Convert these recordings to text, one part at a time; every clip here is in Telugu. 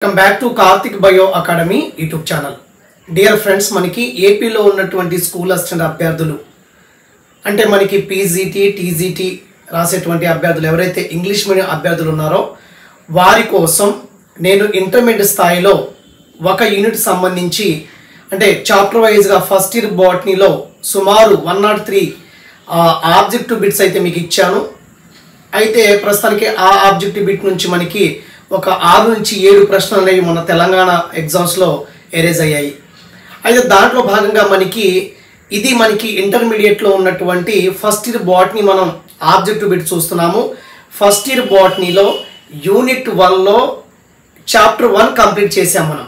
Welcome back to Karthik bio academy YouTube channel. Dear friends, మనకి ఏపీలో ఉన్నటువంటి స్కూల్ అసిస్టెంట్ అభ్యర్థులు అంటే మనకి పీజీటీ టీజీటీ రాసేటువంటి అభ్యర్థులు ఎవరైతే ఇంగ్లీష్ మీడియం అభ్యర్థులు ఉన్నారో వారి కోసం నేను ఇంటర్మీడియట్ స్థాయిలో ఒక యూనిట్ సంబంధించి అంటే చాప్టర్ వైజ్గా ఫస్ట్ ఇయర్ బాటనీలో సుమారు 103 ఆబ్జెక్టివ్ బిట్స్ అయితే మీకు ఇచ్చాను. అయితే ప్రస్తుతానికి ఆ ఆబ్జెక్టివ్ బిట్ నుంచి మనకి ఒక 6 నుంచి 7 ప్రశ్నలు అనేవి మన తెలంగాణ ఎగ్జామ్స్లో ఎరేజ్ అయ్యాయి. అయితే దాంట్లో భాగంగా మనకి ఇంటర్మీడియట్లో ఉన్నటువంటి ఫస్ట్ ఇయర్ బాటనీ మనం ఆబ్జెక్టివ్ బిట్ చూస్తున్నాము. ఫస్ట్ ఇయర్ బాటనీలో యూనిట్ 1లో చాప్టర్ 1 కంప్లీట్ చేసాం మనం.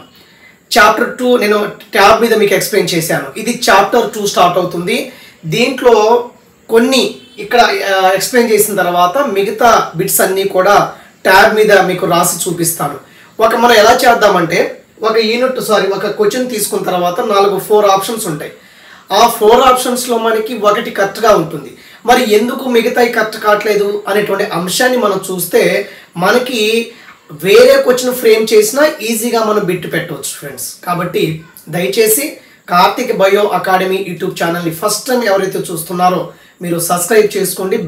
చాప్టర్ 2 నేను ట్యాబ్ మీద మీకు ఎక్స్ప్లెయిన్ చేశాను. ఇది చాప్టర్ 2 స్టార్ట్ అవుతుంది. దీంట్లో కొన్ని ఇక్కడ ఎక్స్ప్లెయిన్ చేసిన తర్వాత మిగతా బిట్స్ అన్నీ కూడా ట్యాబ్ మీద మీకు రాసి చూపిస్తాను. మనం ఎలా చేద్దామంటే ఒక క్వశ్చన్ తీసుకున్న తర్వాత 4 ఆప్షన్స్ ఉంటాయి. ఆ 4 ఆప్షన్స్లో మనకి ఒకటి కరెక్ట్గా ఉంటుంది. మరి ఎందుకు మిగతాయి కరెక్ట్ కావట్లేదు అనేటువంటి అంశాన్ని మనం చూస్తే మనకి వేరే క్వశ్చన్ ఫ్రేమ్ చేసినా ఈజీగా మనం బిట్ పెట్టవచ్చు ఫ్రెండ్స్. కాబట్టి దయచేసి కార్తిక్ బయో అకాడమీ యూట్యూబ్ ఛానల్ని ఫస్ట్ టైం ఎవరైతే చూస్తున్నారో మీరు సబ్స్క్రైబ్ చేసుకోండి,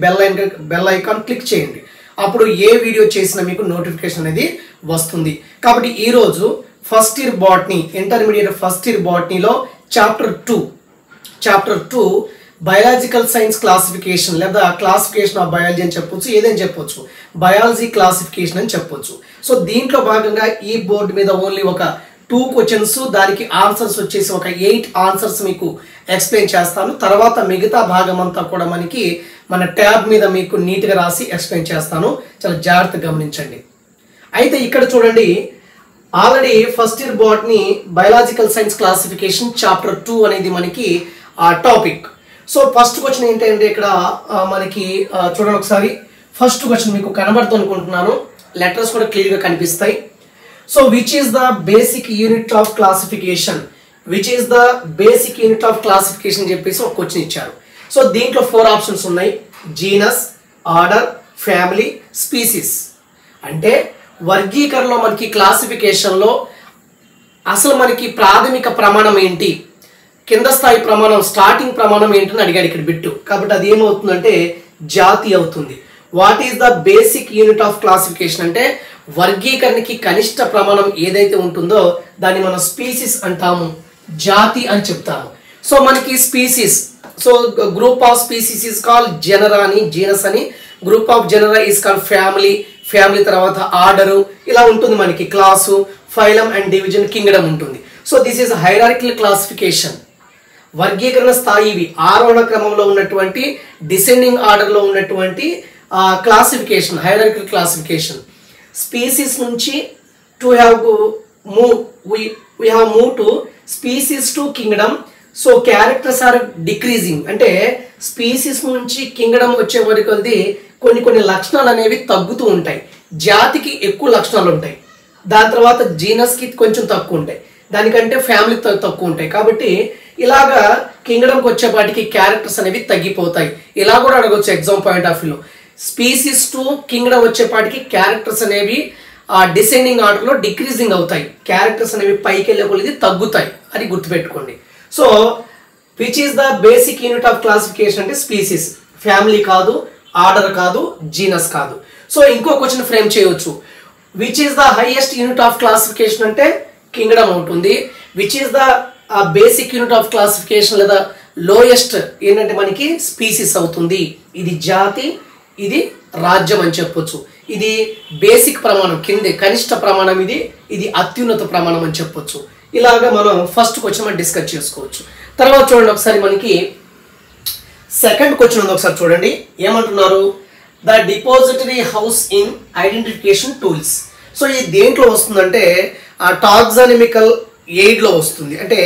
బెల్ ఐకాన్ క్లిక్ చేయండి. అప్పుడు ఏ వీడియో చేసినా మీకు నోటిఫికేషన్ అనేది వస్తుంది. కాబట్టి ఈరోజు first year botany intermediate first year బాటనీలో చాప్టర్ 2 బయాలజికల్ సైన్స్ క్లాసిఫికేషన్ లేదా క్లాసిఫికేషన్ ఆఫ్ బయాలజీ అని చెప్పొచ్చు, ఏదని చెప్పొచ్చు, బయాలజీ క్లాసిఫికేషన్ అని చెప్పొచ్చు. సో దీంట్లో భాగంగా ఈ బోర్డు మీద ఓన్లీ ఒక 2 క్వశ్చన్స్, దానికి ఆన్సర్స్ వచ్చేసి ఒక 8 ఆన్సర్స్ మీకు ఎక్స్ప్లెయిన్ చేస్తాను. తర్వాత మిగతా భాగం అంతా కూడా మనకి మన ట్యాబ్ మీద మీకు నీట్గా రాసి ఎక్స్ప్లెయిన్ చేస్తాను. చాలా జాగ్రత్తగా గమనించండి. అయితే ఇక్కడ చూడండి, already first year botany biological science classification chapter 2 అనేది మనకి ఆ టాపిక్. సో ఫస్ట్ క్వశ్చన్ ఏంటంటే ఇక్కడ మనకి చూడండి ఒకసారి. ఫస్ట్ క్వశ్చన్ మీకు కనబడుతుంది అనుకుంటున్నాను, లెటర్స్ కూడా క్లియర్గా కనిపిస్తాయి. So which is the basic unit of classification చెప్పేసి ఒక క్వశ్చన్ ఇచ్చారు. సో దీంట్లో 4 ఆప్షన్స్ ఉన్నాయి: జీనస్, ఆర్డర్, ఫ్యామిలీ, స్పీసీస్. అంటే వర్గీకరణలో మనకి క్లాసిఫికేషన్లో అసలు మనకి ప్రాథమిక ప్రమాణం ఏంటి, కింద స్థాయి ప్రమాణం, స్టార్టింగ్ ప్రమాణం ఏంటని అడిగాడు ఇక్కడ బిట్టు. కాబట్టి అది ఏమవుతుందంటే జాతి అవుతుంది. What is the basic unit of classification అంటే వర్గీకరణకి కనిష్ట ప్రమాణం ఏదైతే ఉంటుందో దాన్ని మనం స్పీసీస్ అంటాము, జాతి అని చెప్తాము. సో మనకి species, so group of species is called genera అని, జీనస్ అని. Group of genera is called family తర్వాత ఆర్డరు, ఇలా ఉంటుంది మనకి. Class, phylum and division, kingdom ఉంటుంది. So this is hierarchical classification. వర్గీకరణ స్థాయి ఇవి ఆరోహణ క్రమంలో ఉన్నటువంటి డిసెండింగ్ ఆర్డర్లో ఉన్నటువంటి క్లాసిఫికేషన్, హైరార్కికల్ క్లాసిఫికేషన్. స్పీసీస్ నుంచి we have moved to species to kingdom. So characters are decreasing. అంటే స్పీసీస్ నుంచి కింగ్డమ్ వచ్చే వరకు అది కొన్ని లక్షణాలు అనేవి తగ్గుతూ ఉంటాయి. జాతికి ఎక్కువ లక్షణాలు ఉంటాయి, దాని తర్వాత జీనస్కి కొంచెం తక్కువ ఉంటాయి, దానికంటే ఫ్యామిలీకి తక్కువ ఉంటాయి. కాబట్టి ఇలాగా కింగ్డమ్కి వచ్చేపాటికి క్యారెక్టర్స్ అనేవి తగ్గిపోతాయి. ఇలా కూడా అడగవచ్చు ఎగ్జామ్ పాయింట్ ఆఫ్ వ్యూలో. స్పీసీస్ టు కింగ్డమ్ వచ్చేపాటికి క్యారెక్టర్స్ అనేవి డిసెండింగ్ ఆర్డర్లో డిక్రీజింగ్ అవుతాయి, క్యారెక్టర్స్ అనేవి పైకి వెళ్ళే కొద్ది తగ్గుతాయి అని గుర్తుపెట్టుకోండి. So which is the basic unit of classification అంటే స్పీసీస్, ఫ్యామిలీ కాదు, ఆర్డర్ కాదు, జీనస్ కాదు. సో ఇంకో క్వశ్చన్ ఫ్రేమ్ చేయవచ్చు. Which is the highest unit of classification అంటే కింగ్డమ్ ఉంటుంది. Which is the basic unit of classification లేదా లోయెస్ట్ ఏంటంటే మనకి స్పీసీస్ అవుతుంది. ఇది జాతి, ఇది రాజ్యం అని చెప్పొచ్చు. ఇది బేసిక్ ప్రమాణం, కిందే కనిష్ట ప్రమాణం, ఇది అత్యున్నత ప్రమాణం అని చెప్పొచ్చు. ఇలాగా మనం ఫస్ట్ క్వశ్చన్ మనం డిస్కస్ చేసుకోవచ్చు. తర్వాత చూడండి ఒకసారి, మనకి సెకండ్ క్వశ్చన్ ఉంది, ఒకసారి చూడండి ఏమంటున్నారు. The depository house in identification tools. So ఇది దేంట్లో వస్తుందంటే టాక్సానమికల్ ఎయిడ్లో వస్తుంది, అంటే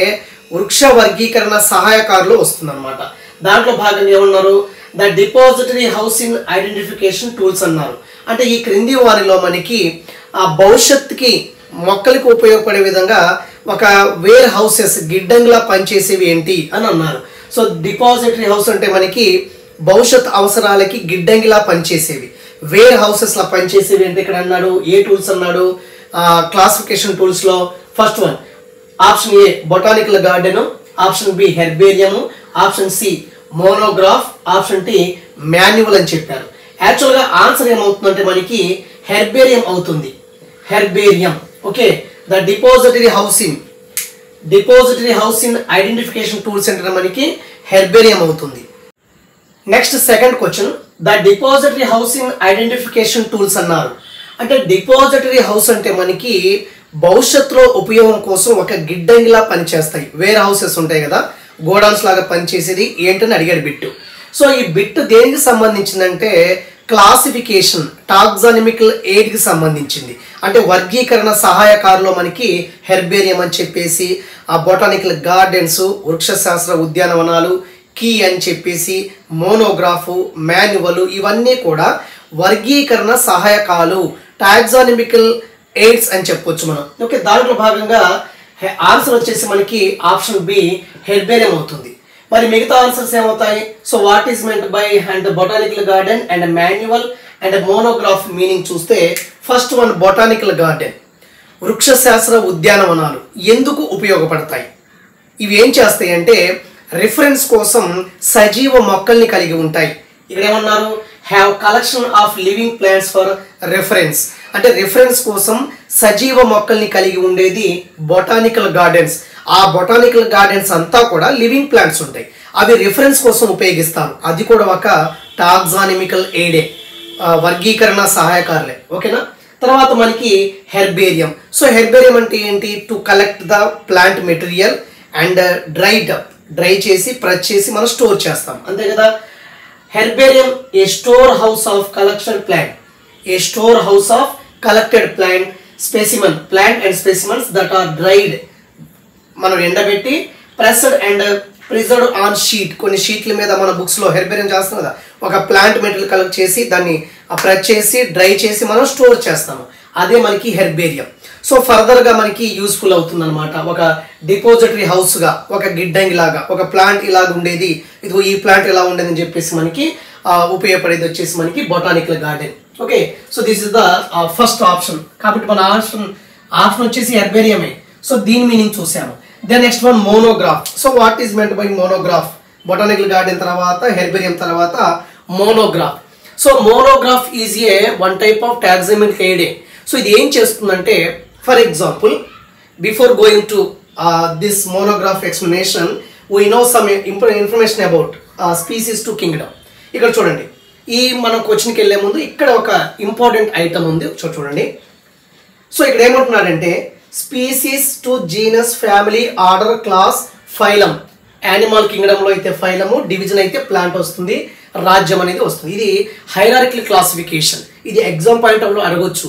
వృక్ష వర్గీకరణ సహాయకారులో వస్తుంది అనమాట. దాంట్లో భాగంగా ఏమన్నారు, the depository house in identification tools అన్నారు. అంటే ఈ క్రింది వారిలో మనకి భవిష్యత్తుకి మొక్కలకు ఉపయోగపడే విధంగా ఒక వేర్ హౌసెస్ గిడ్డంగిలా పనిచేసేవి ఏంటి అని అన్నారు. సో డిపాజిటరీ హౌస్ అంటే మనకి భవిష్యత్ అవసరాలకి గిడ్డంగిలా పనిచేసేవి. వేర్ హౌసెస్ లా పనిచేసేవి అంటే ఇక్కడ అన్నాడు ఏ టూల్స్ అన్నాడు, క్లాసిఫికేషన్ టూల్స్లో first one option A botanical garden, option B herbarium, option C monograph, option D manual అని చెప్పారు. యాక్చువల్గా ఆన్సర్ ఏమవుతుందంటే మనకి హెర్బేరియం అవుతుంది. Herbarium. Okay, the depository house in identification tool centre మనకి హెర్బేరియం అవుతుంది. Next second question, the depository house in identification tools అన్నారు. అంటే డిపాజిటరీ హౌస్ అంటే మనకి భవిష్యత్తులో ఉపయోగం కోసం ఒక గిడ్డంగిలా పనిచేస్తాయి. వేర్ హౌసెస్ ఉంటాయి కదా, గోడౌన్స్ లాగా పనిచేసేది ఏంటని అడిగాడు బిట్టు. సో ఈ బిట్టు దేనికి సంబంధించిందంటే క్లాసిఫికేషన్, టాక్సానమికల్ ఎయిడ్కి సంబంధించింది. అంటే వర్గీకరణ సహాయకారులో మనకి హెర్బేరియం అని చెప్పేసి, ఆ బొటానికల్ గార్డెన్స్ వృక్షశాస్త్ర ఉద్యానవనాలు, కీ అని చెప్పేసి మోనోగ్రాఫు, మాన్యువల్ ఇవన్నీ కూడా వర్గీకరణ సహాయకాలు, టాక్సానమికల్ ఎయిడ్స్ అని చెప్పొచ్చు మనం. ఓకే, దాంట్లో భాగంగా ఆన్సర్ వచ్చేసి మనకి ఆప్షన్ బి హెర్బేరియం అవుతుంది. మరి మిగతా ఆన్సర్స్ ఏమవుతాయి? So what is meant by and botanical garden and manual and monograph meaning చూస్తే ఫస్ట్ వన్ బొటానికల్ గార్డెన్, వృక్షశాస్త్ర ఉద్యానవనాలు ఎందుకు ఉపయోగపడతాయి? ఇవి ఏం చేస్తాయి అంటే రిఫరెన్స్ కోసం సజీవ మొక్కల్ని కలిగి ఉంటాయి. ఇక్కడ ఏమన్నారు? Have collection of living plants for reference. అంటే రిఫరెన్స్ కోసం సజీవ మొక్కల్ని కలిగి ఉండేది బొటానికల్ గార్డెన్స్. ఆ బొటానికల్ గార్డెన్స్ అంతా కూడా లివింగ్ ప్లాంట్స్ ఉంటాయి, అవి రిఫరెన్స్ కోసం ఉపయోగిస్తారు. అది కూడా ఒక టాక్సానమికల్ ఎయిడే, వర్గీకరణ సహాయకారులే. ఓకేనా? తర్వాత మనకి హెర్బేరియం. సో హెర్బేరియం అంటే ఏంటి? To collect the plant material and dry చేసి ప్రెస్ చేసి మనం స్టోర్ చేస్తాం, అంతే కదా. Herbarium a store house of collection plant, a store house of collected plant and specimens that are dried, మనం ఎండబెట్టి pressed and preserved on sheet, కొన్ని షీట్ల మీద మన బుక్స్లో హెర్బేరియం చేస్తాం కదా, ఒక ప్లాంట్ మెటీరియల్ కలెక్ట్ చేసి దాన్ని ప్రెస్ చేసి డ్రై చేసి మనం స్టోర్ చేస్తాము, అదే మనకి హెర్బేరియం. సో ఫర్దర్గా మనకి యూస్ఫుల్ అవుతుంది అనమాట. ఒక డిపాజిటరీ హౌస్గా, ఒక గిడ్డంగి లాగా, ఒక ప్లాంట్ ఇలాగ ఉండేది, ఇదిగో ఈ ప్లాంట్ ఇలా ఉండేది అని చెప్పేసి మనకి ఉపయోగపడేది వచ్చేసి మనకి botanical garden. Okay, so this is the first option. కాబట్టి మన ఆప్షన్ వచ్చేసి హెర్బేరియమే. సో దీని మీనింగ్ చూసాము. Then next one monograph. So what is meant by monograph? Botanical garden తర్వాత హెర్బేరియం తర్వాత monograph. So monograph is a one type of taxonomical ఎయిడే. సో ఇది ఏం చేస్తుందంటే, for example before going to this monograph explanation we know some information about species to kingdom. ఇక్కడ చూడండి, ఈ మనం క్వశ్చన్కి వెళ్ళే ముందు ఇక్కడ ఒక ఇంపార్టెంట్ ఐటమ్ ఉంది, చూడండి. సో ఇక్కడ ఏమంటున్నాడంటే species to genus, family, order, class, phylum. Animal కింగ్డమ్లో అయితే ఫైలము, డివిజన్ అయితే ప్లాంట్ వస్తుంది, రాజ్యం అనేది వస్తుంది. ఇది హైరార్కికల్ క్లాసిఫికేషన్. ఇది ఎగ్జామ్ పాయింట్ ఆఫ్ అడగొచ్చు,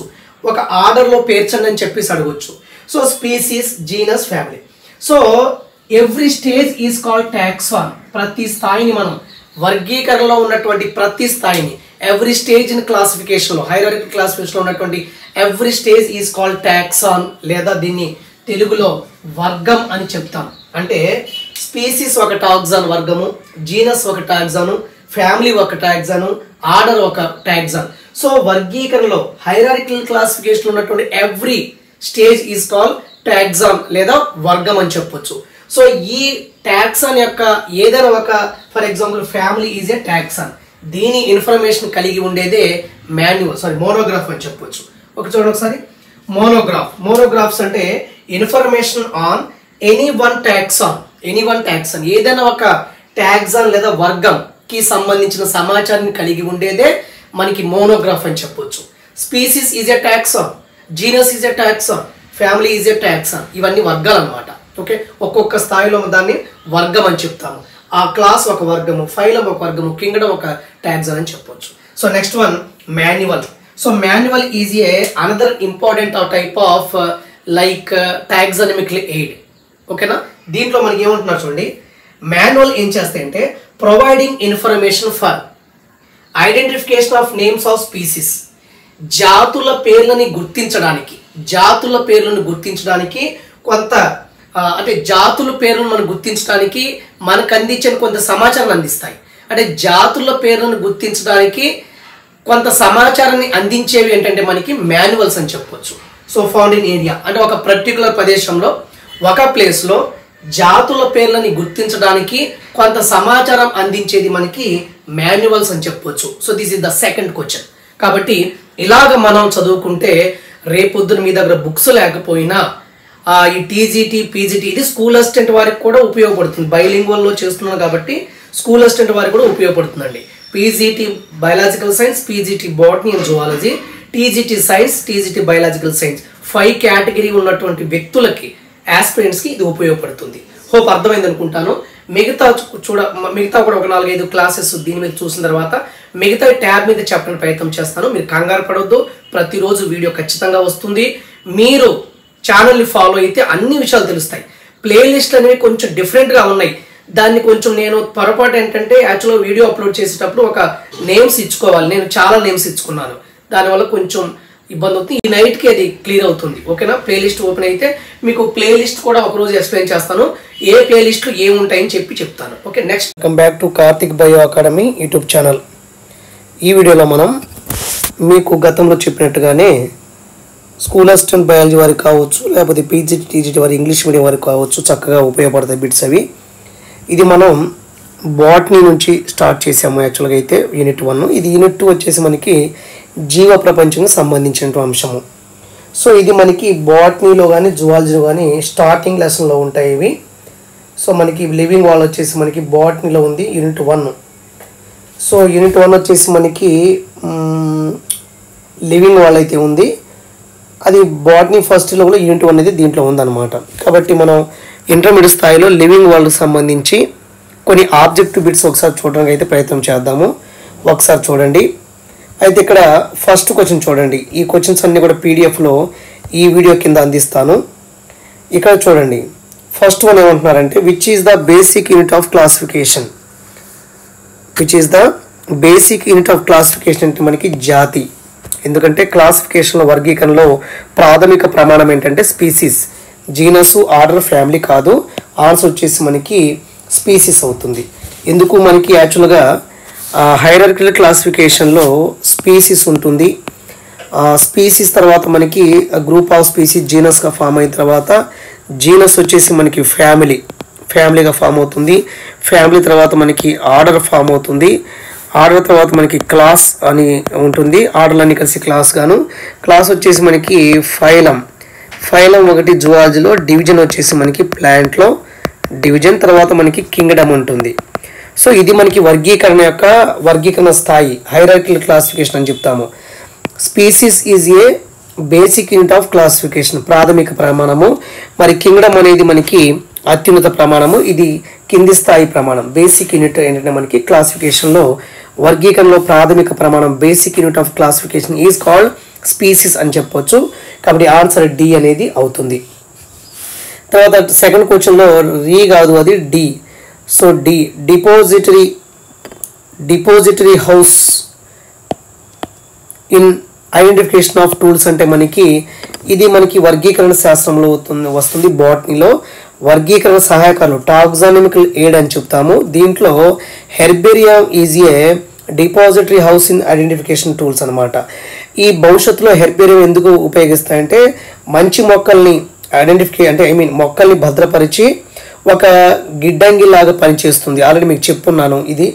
ఒక ఆర్డర్లో పేర్చండి అని చెప్పేసి అడగొచ్చు. So species, genus, family. So every stage is called taxon. ప్రతి స్థాయిని మనం వర్గీకరణలో ఉన్నటువంటి ప్రతి స్థాయిని, ఎవ్రీ స్టేజ్ ఇన్ క్లాసిఫికేషన్లో, హైరార్కికల్ క్లాసిఫికేషన్లో ఉన్నటువంటి every stage is called taxon, లేదా దీన్ని తెలుగులో వర్గం అని చెప్తాం. అంటే స్పీసీస్ ఒక టాక్సాన్ వర్గము, జీనస్ ఒక టాక్సాను, ఫ్యామిలీ ఒక టాక్సాను, ఆర్డర్ ఒక టాక్సాన్. సో వర్గీకరణలో హైరార్కికల్ క్లాసిఫికేషన్ ఉన్నటువంటి every stage is called taxon లేదా వర్గం అని చెప్పొచ్చు. సో ఈ టాక్సాన్ యొక్క ఏదైనా ఒక, for example family is a taxon, దీని ఇన్ఫర్మేషన్ కలిగి ఉండేదే మోనోగ్రాఫ్ అని చెప్పొచ్చు. ఒక చూడండి ఒకసారి, మోనోగ్రాఫ్స్ అంటే information on any one taxon, ఏదైనా ఒక టాక్సాన్ లేదా వర్గం కి సంబంధించిన సమాచారాన్ని కలిగి ఉండేదే మనకి మోనోగ్రాఫ్ అని చెప్పొచ్చు. Species is a taxon, genus is a taxon, family is a taxon, ఇవన్నీ వర్గాలు అనమాట. ఓకే, ఒక్కొక్క స్థాయిలో దాన్ని వర్గం అని చెప్తాము. ఆ క్లాస్ ఒక వర్గము, ఫైలం ఒక వర్గము, కింగ్డమ్ ఒక టాక్సాన్ అని చెప్పొచ్చు. So next one manual. So manual is a another important type of like taxonomical aid. ఓకేనా? దీంట్లో మనకి ఏమంటున్నారు చూడండి, మాన్యువల్ ఏం చేస్తాయంటే providing information for identification of names of species. జాతుల పేర్లను గుర్తించడానికి కొంత అంటే జాతుల పేర్లను మనం గుర్తించడానికి మనకు అందించిన కొంత సమాచారాన్ని అందిస్తాయి. అంటే జాతుల పేర్లను గుర్తించడానికి కొంత సమాచారాన్ని అందించేవి ఏంటంటే మనకి మాన్యువల్స్ అని చెప్పొచ్చు. సో ఫౌండ్ ఇన్ ఏరియా అంటే ఒక పర్టికులర్ ప్రదేశంలో ఒక ప్లేస్లో జాతుల పేర్లని గుర్తించడానికి కొంత సమాచారం అందించేది మనకి మాన్యువల్స్ అని చెప్పొచ్చు. So this is the second question. కాబట్టి ఇలాగ మనం చదువుకుంటే రేపొద్దున మీ దగ్గర బుక్స్ లేకపోయినా ఈ టీజీటీ పీజీటీ ఇది స్కూల్ అసిస్టెంట్ వారికి కూడా ఉపయోగపడుతుంది. బైలింగ్వల్లో చేస్తున్నాను కాబట్టి స్కూల్ అసిస్టెంట్ వారికి కూడా ఉపయోగపడుతుందండి. PGT biological science, PGT botany and zoology, TGT science, TGT biological science 5 category ఉన్నటువంటి వ్యక్తులకి ఆస్పిరెంట్స్కి ఇది ఉపయోగపడుతుంది. హోప్ అర్థమైంది అనుకుంటాను. మిగతా కూడా ఒక 4-5 క్లాసెస్ దీని మీద చూసిన తర్వాత మిగతా ట్యాబ్ మీద చెప్పడానికి ప్రయత్నం చేస్తాను. మీరు కంగారు పడొద్దు, ప్రతిరోజు వీడియో ఖచ్చితంగా వస్తుంది. మీరు ఛానల్ని ఫాలో అయితే అన్ని విషయాలు తెలుస్తాయి. ప్లేలిస్ట్ అనేవి కొంచెం డిఫరెంట్గా ఉన్నాయి. దాన్ని కొంచెం నేను పొరపాటు ఏంటంటే యాక్చువల్గా వీడియో అప్లోడ్ చేసేటప్పుడు ఒక నేమ్స్ ఇచ్చుకోవాలి. నేను చాలా నేమ్స్ ఇచ్చుకున్నాను, దానివల్ల కొంచెం ఇబ్బంది అవుతుంది. ఈ నైట్కి అది క్లియర్ అవుతుంది. ఓకేనా? ప్లేలిస్ట్ ఓపెన్ అయితే మీకు ప్లేలిస్ట్ కూడా ఒకరోజు ఎక్స్ప్లెయిన్ చేస్తాను. ఏ ప్లేలిస్ట్లు ఏముంటాయని చెప్తాను. Okay, next welcome back to Karthik bio academy YouTube channel. ఈ వీడియోలో మనం మీకు గతంలో చెప్పినట్టుగానే స్కూల్ అసిస్టెంట్ బయాలజీ వారికి కావచ్చు, లేకపోతే పీజీటీ టీజీటీ వారి ఇంగ్లీష్ మీడియం వారికి కావచ్చు, చక్కగా ఉపయోగపడతాయి బిట్స్ అవి. ఇది మనం బాటనీ నుంచి స్టార్ట్ చేసాము. యాక్చువల్గా అయితే యూనిట్ 1. ఇది యూనిట్ 2 వచ్చేసి మనకి జీవ ప్రపంచానికి సంబంధించిన అంశము. సో ఇది మనకి బాటనీలో కానీ జువాలజీలో కానీ స్టార్టింగ్ లెసన్లో ఉంటాయి ఇవి. సో మనకి లివింగ్ వాల్ వచ్చేసి మనకి బాటనీలో ఉంది యూనిట్ 1. సో యూనిట్ 1 వచ్చేసి మనకి లివింగ్ వాల్ అయితే ఉంది. అది బాటనీ ఫస్ట్లో కూడా యూనిట్ 1 అనేది దీంట్లో ఉందన్నమాట. కాబట్టి మనం ఇంటర్మీడియట్ స్థాయిలో లివింగ్ వాల్కి సంబంధించి కొన్ని ఆబ్జెక్టివ్ బిట్స్ ఒకసారి చూడడానికి అయితే ప్రయత్నం చేద్దాము. ఒకసారి చూడండి. అయితే ఇక్కడ ఫస్ట్ క్వశ్చన్ చూడండి. ఈ క్వశ్చన్స్ అన్నీ కూడా పీడిఎఫ్లో ఈ వీడియో కింద అందిస్తాను. ఇక్కడ చూడండి, ఫస్ట్ వన్ ఏమంటున్నారంటే which is the basic unit of classification. Which is the basic unit of classification అంటే మనకి జాతి. ఎందుకంటే క్లాసిఫికేషన్లో వర్గీకరణలో ప్రాథమిక ప్రమాణం ఏంటంటే స్పీసీస్, జీనస్, ఆర్డర్, ఫ్యామిలీ కాదు. ఆన్సర్ వచ్చేసి మనకి స్పీసీస్ అవుతుంది. ఎందుకు మనకి యాక్చువల్గా హైరార్కికల్ క్లాసిఫికేషన్లో స్పీసీస్ ఉంటుంది. స్పీసీస్ తర్వాత మనకి గ్రూప్ ఆఫ్ స్పీసీస్ జీనస్గా ఫామ్ అయిన తర్వాత జీనస్ వచ్చేసి మనకి ఫ్యామిలీగా ఫామ్ అవుతుంది. ఫ్యామిలీ తర్వాత మనకి ఆర్డర్ ఫామ్ అవుతుంది. ఆర్డర్ తర్వాత మనకి క్లాస్ అని ఉంటుంది. ఆర్డర్లు అన్ని కలిసి క్లాస్ గాను. క్లాస్ వచ్చేసి మనకి ఫైలం ఒకటి జువాలజీలో, డివిజన్ వచ్చేసి మనకి ప్లాంట్లో డివిజన్, తర్వాత మనకి కింగ్డమ్ ఉంటుంది. సో ఇది మనకి వర్గీకరణ స్థాయి, హైరార్కికల్ క్లాసిఫికేషన్ అని చెప్తాము. Species is A basic unit of classification, ప్రాథమిక ప్రమాణము. మరి కింగ్డమ్ అనేది మనకి అత్యున్నత ప్రమాణము, ఇది కింది స్థాయి ప్రమాణం. బేసిక్ యూనిట్ ఏంటంటే మనకి క్లాసిఫికేషన్లో వర్గీకరణలో ప్రాథమిక ప్రమాణం basic unit of classification is called species అని చెప్పొచ్చు. కాబట్టి ఆన్సర్ డి అనేది అవుతుంది. తర్వాత సెకండ్ క్వశ్చన్లో రీ కాదు, అది D. So D depository house in identification of tools అంటే మనకి ఇది మనకి వర్గీకరణ శాస్త్రంలో వస్తుంది. బాటనీలో వర్గీకరణ సహాయకాలు టాక్సానమికల్ ఎయిడ్ అని చెప్తాము. దీంట్లో herbarium is a depository house in identification tools అనమాట. ఈ భవిష్యత్తులో హెర్బేరియం ఎందుకు ఉపయోగిస్తాయంటే మంచి మొక్కల్ని మొక్కల్ని భద్రపరిచి ఒక గిడ్డంగి లాగా పనిచేస్తుంది. ఆల్రెడీ మీకు చెప్పున్నాను. ఇది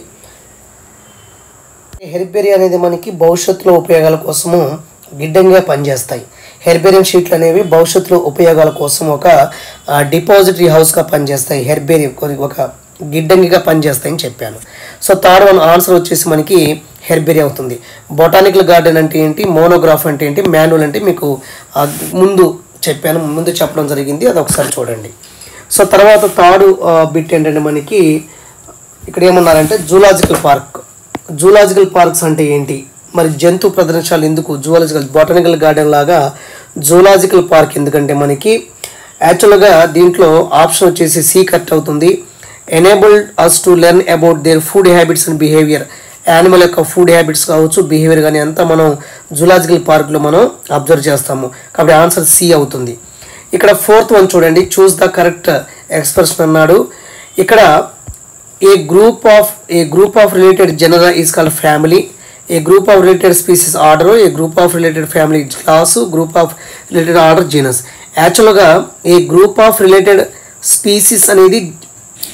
హెర్బేరియం అనేది మనకి భవిష్యత్తులో ఉపయోగాల కోసము గిడ్డంగిగా పనిచేస్తాయి. హెర్బేరియం షీట్లు అనేవి భవిష్యత్తులో ఉపయోగాల కోసం ఒక డిపాజిటరీ హౌస్గా పనిచేస్తాయి. హెర్బేరియం ఒక గిడ్డంగిగా పనిచేస్తాయని చెప్పాను. సో థర్డ్ వన్ ఆన్సర్ వచ్చేసి మనకి హెర్బేరియం అవుతుంది. బొటానికల్ గార్డెన్ అంటే ఏంటి, మోనోగ్రాఫ్ అంటే ఏంటి, మాన్యువల్ అంటే మీకు ముందు చెప్పడం జరిగింది. అది ఒకసారి చూడండి. సో తర్వాత థర్డ్ బిట్ ఏంటంటే మనకి ఇక్కడ ఏమన్నారంటే జూలాజికల్ పార్క్స్ అంటే ఏంటి, మరి జంతు ప్రదర్శనశాల ఎందుకు, బొటానికల్ గార్డెన్ లాగా జూలాజికల్ పార్క్ ఎందుకంటే మనకి యాక్చువల్గా దీంట్లో ఆప్షన్ వచ్చేసి సి కరెక్ట్ అవుతుంది. Enabled us to learn about their food habits and behaviour. Animal యొక్క ఫుడ్ హ్యాబిట్స్ కావచ్చు, బిహేవియర్ కానీ అంతా మనం జూలాజికల్ పార్క్లో మనం అబ్జర్వ్ చేస్తాము. కాబట్టి ఆన్సర్ సి అవుతుంది. ఇక్కడ ఫోర్త్ వన్ చూడండి, చూస్ ద కరెక్ట్ ఎక్స్ప్రెషన్ అన్నాడు. ఇక్కడ a group of related genera is called family, a group of related species order, a group of related family class, group of related order genus. యాక్చువల్గా a group of related species అనేది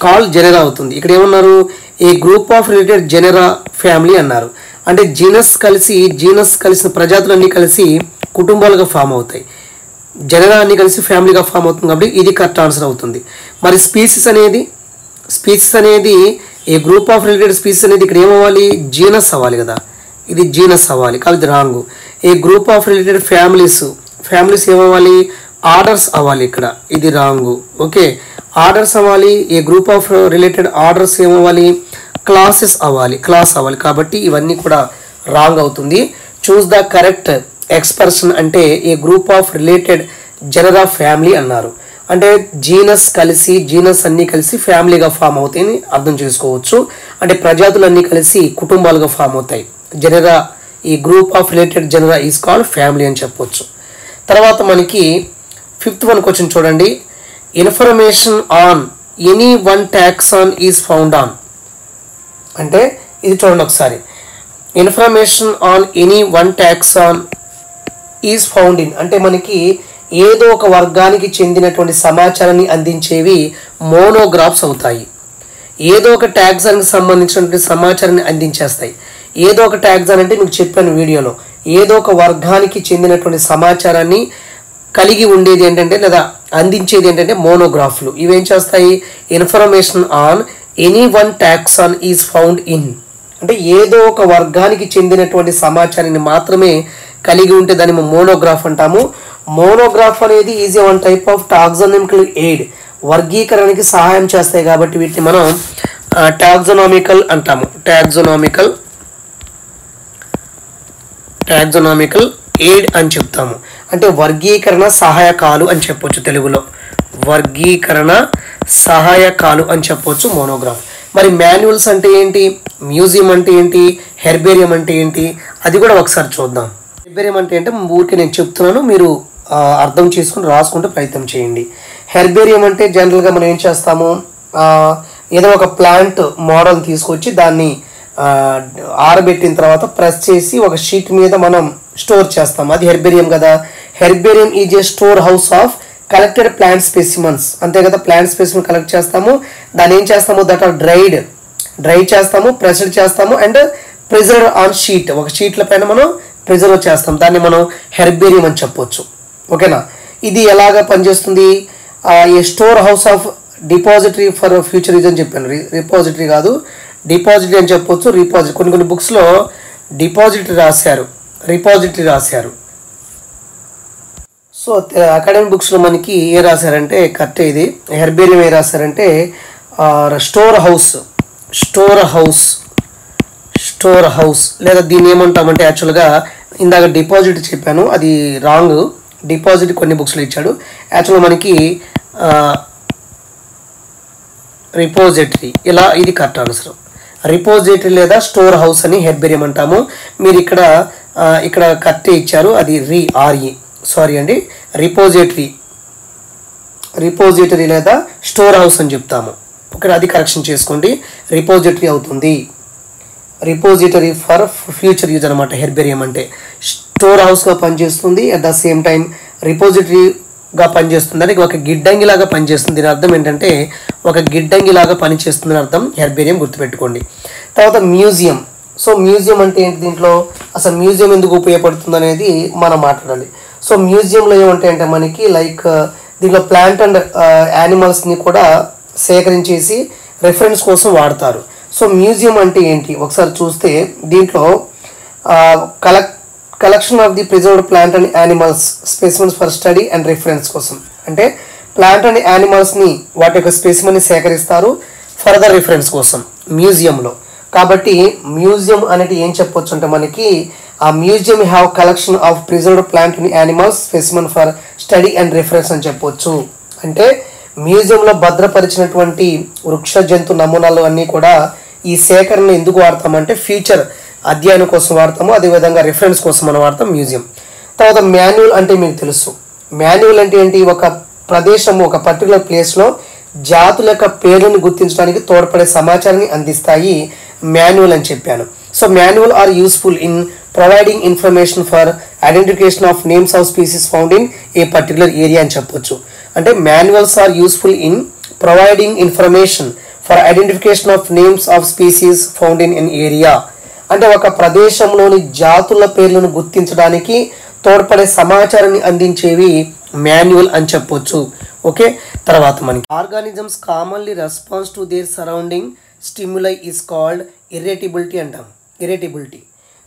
కాల్ జెనరా అవుతుంది. ఇక్కడ ఏమన్నారు, a group of related genera family అన్నారు. అంటే జీనస్ కలిసిన ప్రజాతులన్నీ కలిసి కుటుంబాలుగా ఫామ్ అవుతాయి, జెనరా అన్ని కలిసి ఫ్యామిలీగా ఫామ్ అవుతుంది. కాబట్టి ఇది కరెక్ట్ ఆన్సర్ అవుతుంది. మరి స్పీసీస్ అనేది ఏ గ్రూప్ ఆఫ్ రిలేటెడ్ స్పీసీస్ అనేది ఇక్కడ ఏమవ్వాలి, జీనస్ అవ్వాలి కదా, ఇది జీనస్ అవ్వాలి, కాబట్టి wrong. A group of related families ఏమవ్వాలి, ఆర్డర్స్ అవ్వాలి, ఇక్కడ ఇది రాంగ్. ఓకే, ఆర్డర్స్ అవ్వాలి. A group of related orders ఏమవ్వాలి, క్లాస్ అవ్వాలి. కాబట్టి ఇవన్నీ కూడా రాంగ్ అవుతుంది. చూస్ ద కరెక్ట్ ఎక్స్ప్రెషన్ అంటే ఏ group of related genera family అన్నారు. అంటే జీనస్ అన్నీ కలిసి ఫ్యామిలీగా ఫామ్ అవుతాయని అర్థం చేసుకోవచ్చు. అంటే ప్రజాతులన్నీ కలిసి కుటుంబాలుగా ఫామ్ అవుతాయి. జెనరా, ఈ group of related genera is called family అని చెప్పొచ్చు. తర్వాత మనకి 5th వన్ క్వశ్చన్ చూడండి. Information on any one taxon is found on. అంటే ఇది చూడండి ఒకసారి. Information on any one taxon is found in అంటే మనకి ఏదో ఒక వర్గానికి చెందినటువంటి సమాచారాన్ని అందించేవి మోనోగ్రాఫ్స్ అవుతాయి. ఏదో ఒక టాక్సాన్కి సంబంధించినటువంటి సమాచారాన్ని అందించేస్తాయి. ఏదో ఒక టాక్సాన్ అంటే మీకు చెప్పాను వీడియోలో, ఏదో ఒక వర్గానికి చెందినటువంటి సమాచారాన్ని కలిగి ఉండేది ఏంటంటే లేదా అందించేది ఏంటంటే మోనోగ్రాఫ్లు. ఇవేం చేస్తాయి, information on any one taxon is found in అంటే ఏదో ఒక వర్గానికి చెందినటువంటి సమాచారాన్ని మాత్రమే కలిగి ఉంటే దాన్ని మోనోగ్రాఫ్ అంటాము. మోనోగ్రాఫ్ అనేది is one type of taxonomical aid, వర్గీకరణకి సహాయం చేస్తాయి కాబట్టి వీటిని మనం టాక్సానమికల్ అంటాము. టాక్సానమికల్ ఎయిడ్ అని చెప్తాము. అంటే వర్గీకరణ సహాయకాలు అని చెప్పొచ్చు, తెలుగులో వర్గీకరణ సహాయకాలు అని చెప్పొచ్చు మోనోగ్రాఫ్. మరి మాన్యువల్స్ అంటే ఏంటి, మ్యూజియం అంటే ఏంటి, హెర్బేరియం అంటే ఏంటి, అది కూడా ఒకసారి చూద్దాం. హెర్బేరియం అంటే ఏంటో ఊరికే నేను చెప్తున్నాను, మీరు అర్థం చేసుకుని రాసుకుంటూ ప్రయత్నం చేయండి. హెర్బేరియం అంటే జనరల్గా మనం ఏం చేస్తాము, ఏదో ఒక ప్లాంట్ మోడల్ తీసుకొచ్చి దాన్ని ఆరబెట్టిన తర్వాత ప్రెస్ చేసి ఒక షీట్ మీద మనం స్టోర్ చేస్తాం, అది హెర్బేరియం కదా. Herbarium is a store house of collected plant specimens, అంతే కదా. ప్లాంట్ స్పెసిమన్ కలెక్ట్ చేస్తాము, దాన్ని ఏం చేస్తాము, దట్ ఆర్ డ్రై చేస్తాము, ప్రెస్డ్ చేస్తాము అండ్ ప్రిజర్వ్ ఆన్ షీట్, ఒక షీట్ల పైన మనం ప్రిజర్వ్ చేస్తాం, దాన్ని మనం హెర్బేరియం అని చెప్పొచ్చు. ఓకేనా. ఇది ఎలాగా పనిచేస్తుంది, a store house of depository for future use అని చెప్పాను. రిపాజిటరీ కాదు, డిపాజిటరీ అని చెప్పొచ్చు. కొన్ని బుక్స్లో డిపాజిటరీ రాశారు. సో అకాడమిక్ బుక్స్లో మనకి ఏ రాశారంటే కరెక్ట్, ఇది హెర్బేరియం ఏ రాశారంటే స్టోర్ హౌస్ లేదా దీన్ని ఏమంటామంటే యాక్చువల్గా ఇందాక డిపాజిట్ చెప్పాను, అది రాంగ్. డిపాజిట్ కొన్ని బుక్స్లో ఇచ్చాడు, యాక్చువల్గా మనకి రిపోజిటరీ, ఇలా ఇది కరెక్ట్ ఆన్సర్. రిపోజిటరీ లేదా స్టోర్ హౌస్ అని హెర్బేరియం అంటాము. మీరు ఇక్కడ కరెక్ట్ ఇచ్చారు, అది రిపోజిటరీ లేదా స్టోర్ హౌస్ అని చెప్తాము. ఓకే, అది కరెక్షన్ చేసుకోండి, రిపోజిటరీ అవుతుంది. రిపోజిటరీ ఫర్ ఫ్యూచర్ యూజ్ అనమాట హెర్బేరియం అంటే. స్టోర్ హౌస్గా పనిచేస్తుంది, అట్ ద సేమ్ టైం రిపోజిటరీగా పనిచేస్తుంది, అంటే ఒక గిడ్డంగిలాగా పనిచేస్తుంది. దీని అర్థం ఏంటంటే ఒక గిడ్డంగిలాగా పనిచేస్తుందని అర్థం. హెర్బేరియం గుర్తుపెట్టుకోండి. తర్వాత మ్యూజియం. సో మ్యూజియం అంటే ఏంటి, దీంట్లో అసలు మ్యూజియం ఎందుకు ఉపయోగపడుతుంది అనేది మనం మాట్లాడాలి. సో మ్యూజియంలో ఏమంటాయంటే మనకి లైక్ దీంట్లో ప్లాంట్ అండ్ యానిమల్స్ని కూడా సేకరించేసి రెఫరెన్స్ కోసం వాడతారు. సో మ్యూజియం అంటే ఏంటి ఒకసారి చూస్తే దీంట్లో collection of the preserved plant and animals specimens for study and reference కోసం, అంటే ప్లాంట్ అండ్ యానిమల్స్ని వాటి యొక్క స్పెసిమన్ని సేకరిస్తారు ఫర్దర్ రిఫరెన్స్ కోసం మ్యూజియంలో. కాబట్టి మ్యూజియం అనేది ఏం చెప్పొచ్చు అంటే మనకి ఆ museum have collection of preserved plant and animals specimen for study and reference అని చెప్పొచ్చు. అంటే మ్యూజియంలో భద్రపరిచినటువంటి వృక్ష జంతు నమూనాలు అన్నీ కూడా ఈ సేకరణ ఎందుకు వాడతామంటే ఫ్యూచర్ అధ్యయనం కోసం వాడతాము, అదేవిధంగా రిఫరెన్స్ కోసం మనం వాడతాం మ్యూజియం. తర్వాత మాన్యువల్ అంటే మీకు తెలుసు. మాన్యువల్ అంటే ఏంటి, ఒక ప్రదేశము ఒక పర్టికులర్ ప్లేస్లో జాతుల యొక్క పేర్లను గుర్తించడానికి తోడ్పడే సమాచారాన్ని అందిస్తాయి మాన్యువల్ అని చెప్పాను. So manual are useful in providing information for identification of names of species found in a particular area అని చెప్పొచ్చు. అంటే manuals are useful in providing information for identification of names of species found in an area. అంటే ఒక ప్రదేశంలోని జాతుల పేర్లను గుర్తించడానికి తోడ్పడే సమాచారాన్ని అందించేవి మాన్యువల్ అని చెప్పొచ్చు. ఓకే, తర్వాత మనకి organisms commonly response to their surrounding stimuli is called irritability అంటాం. ఇర్రిటబిలిటీ.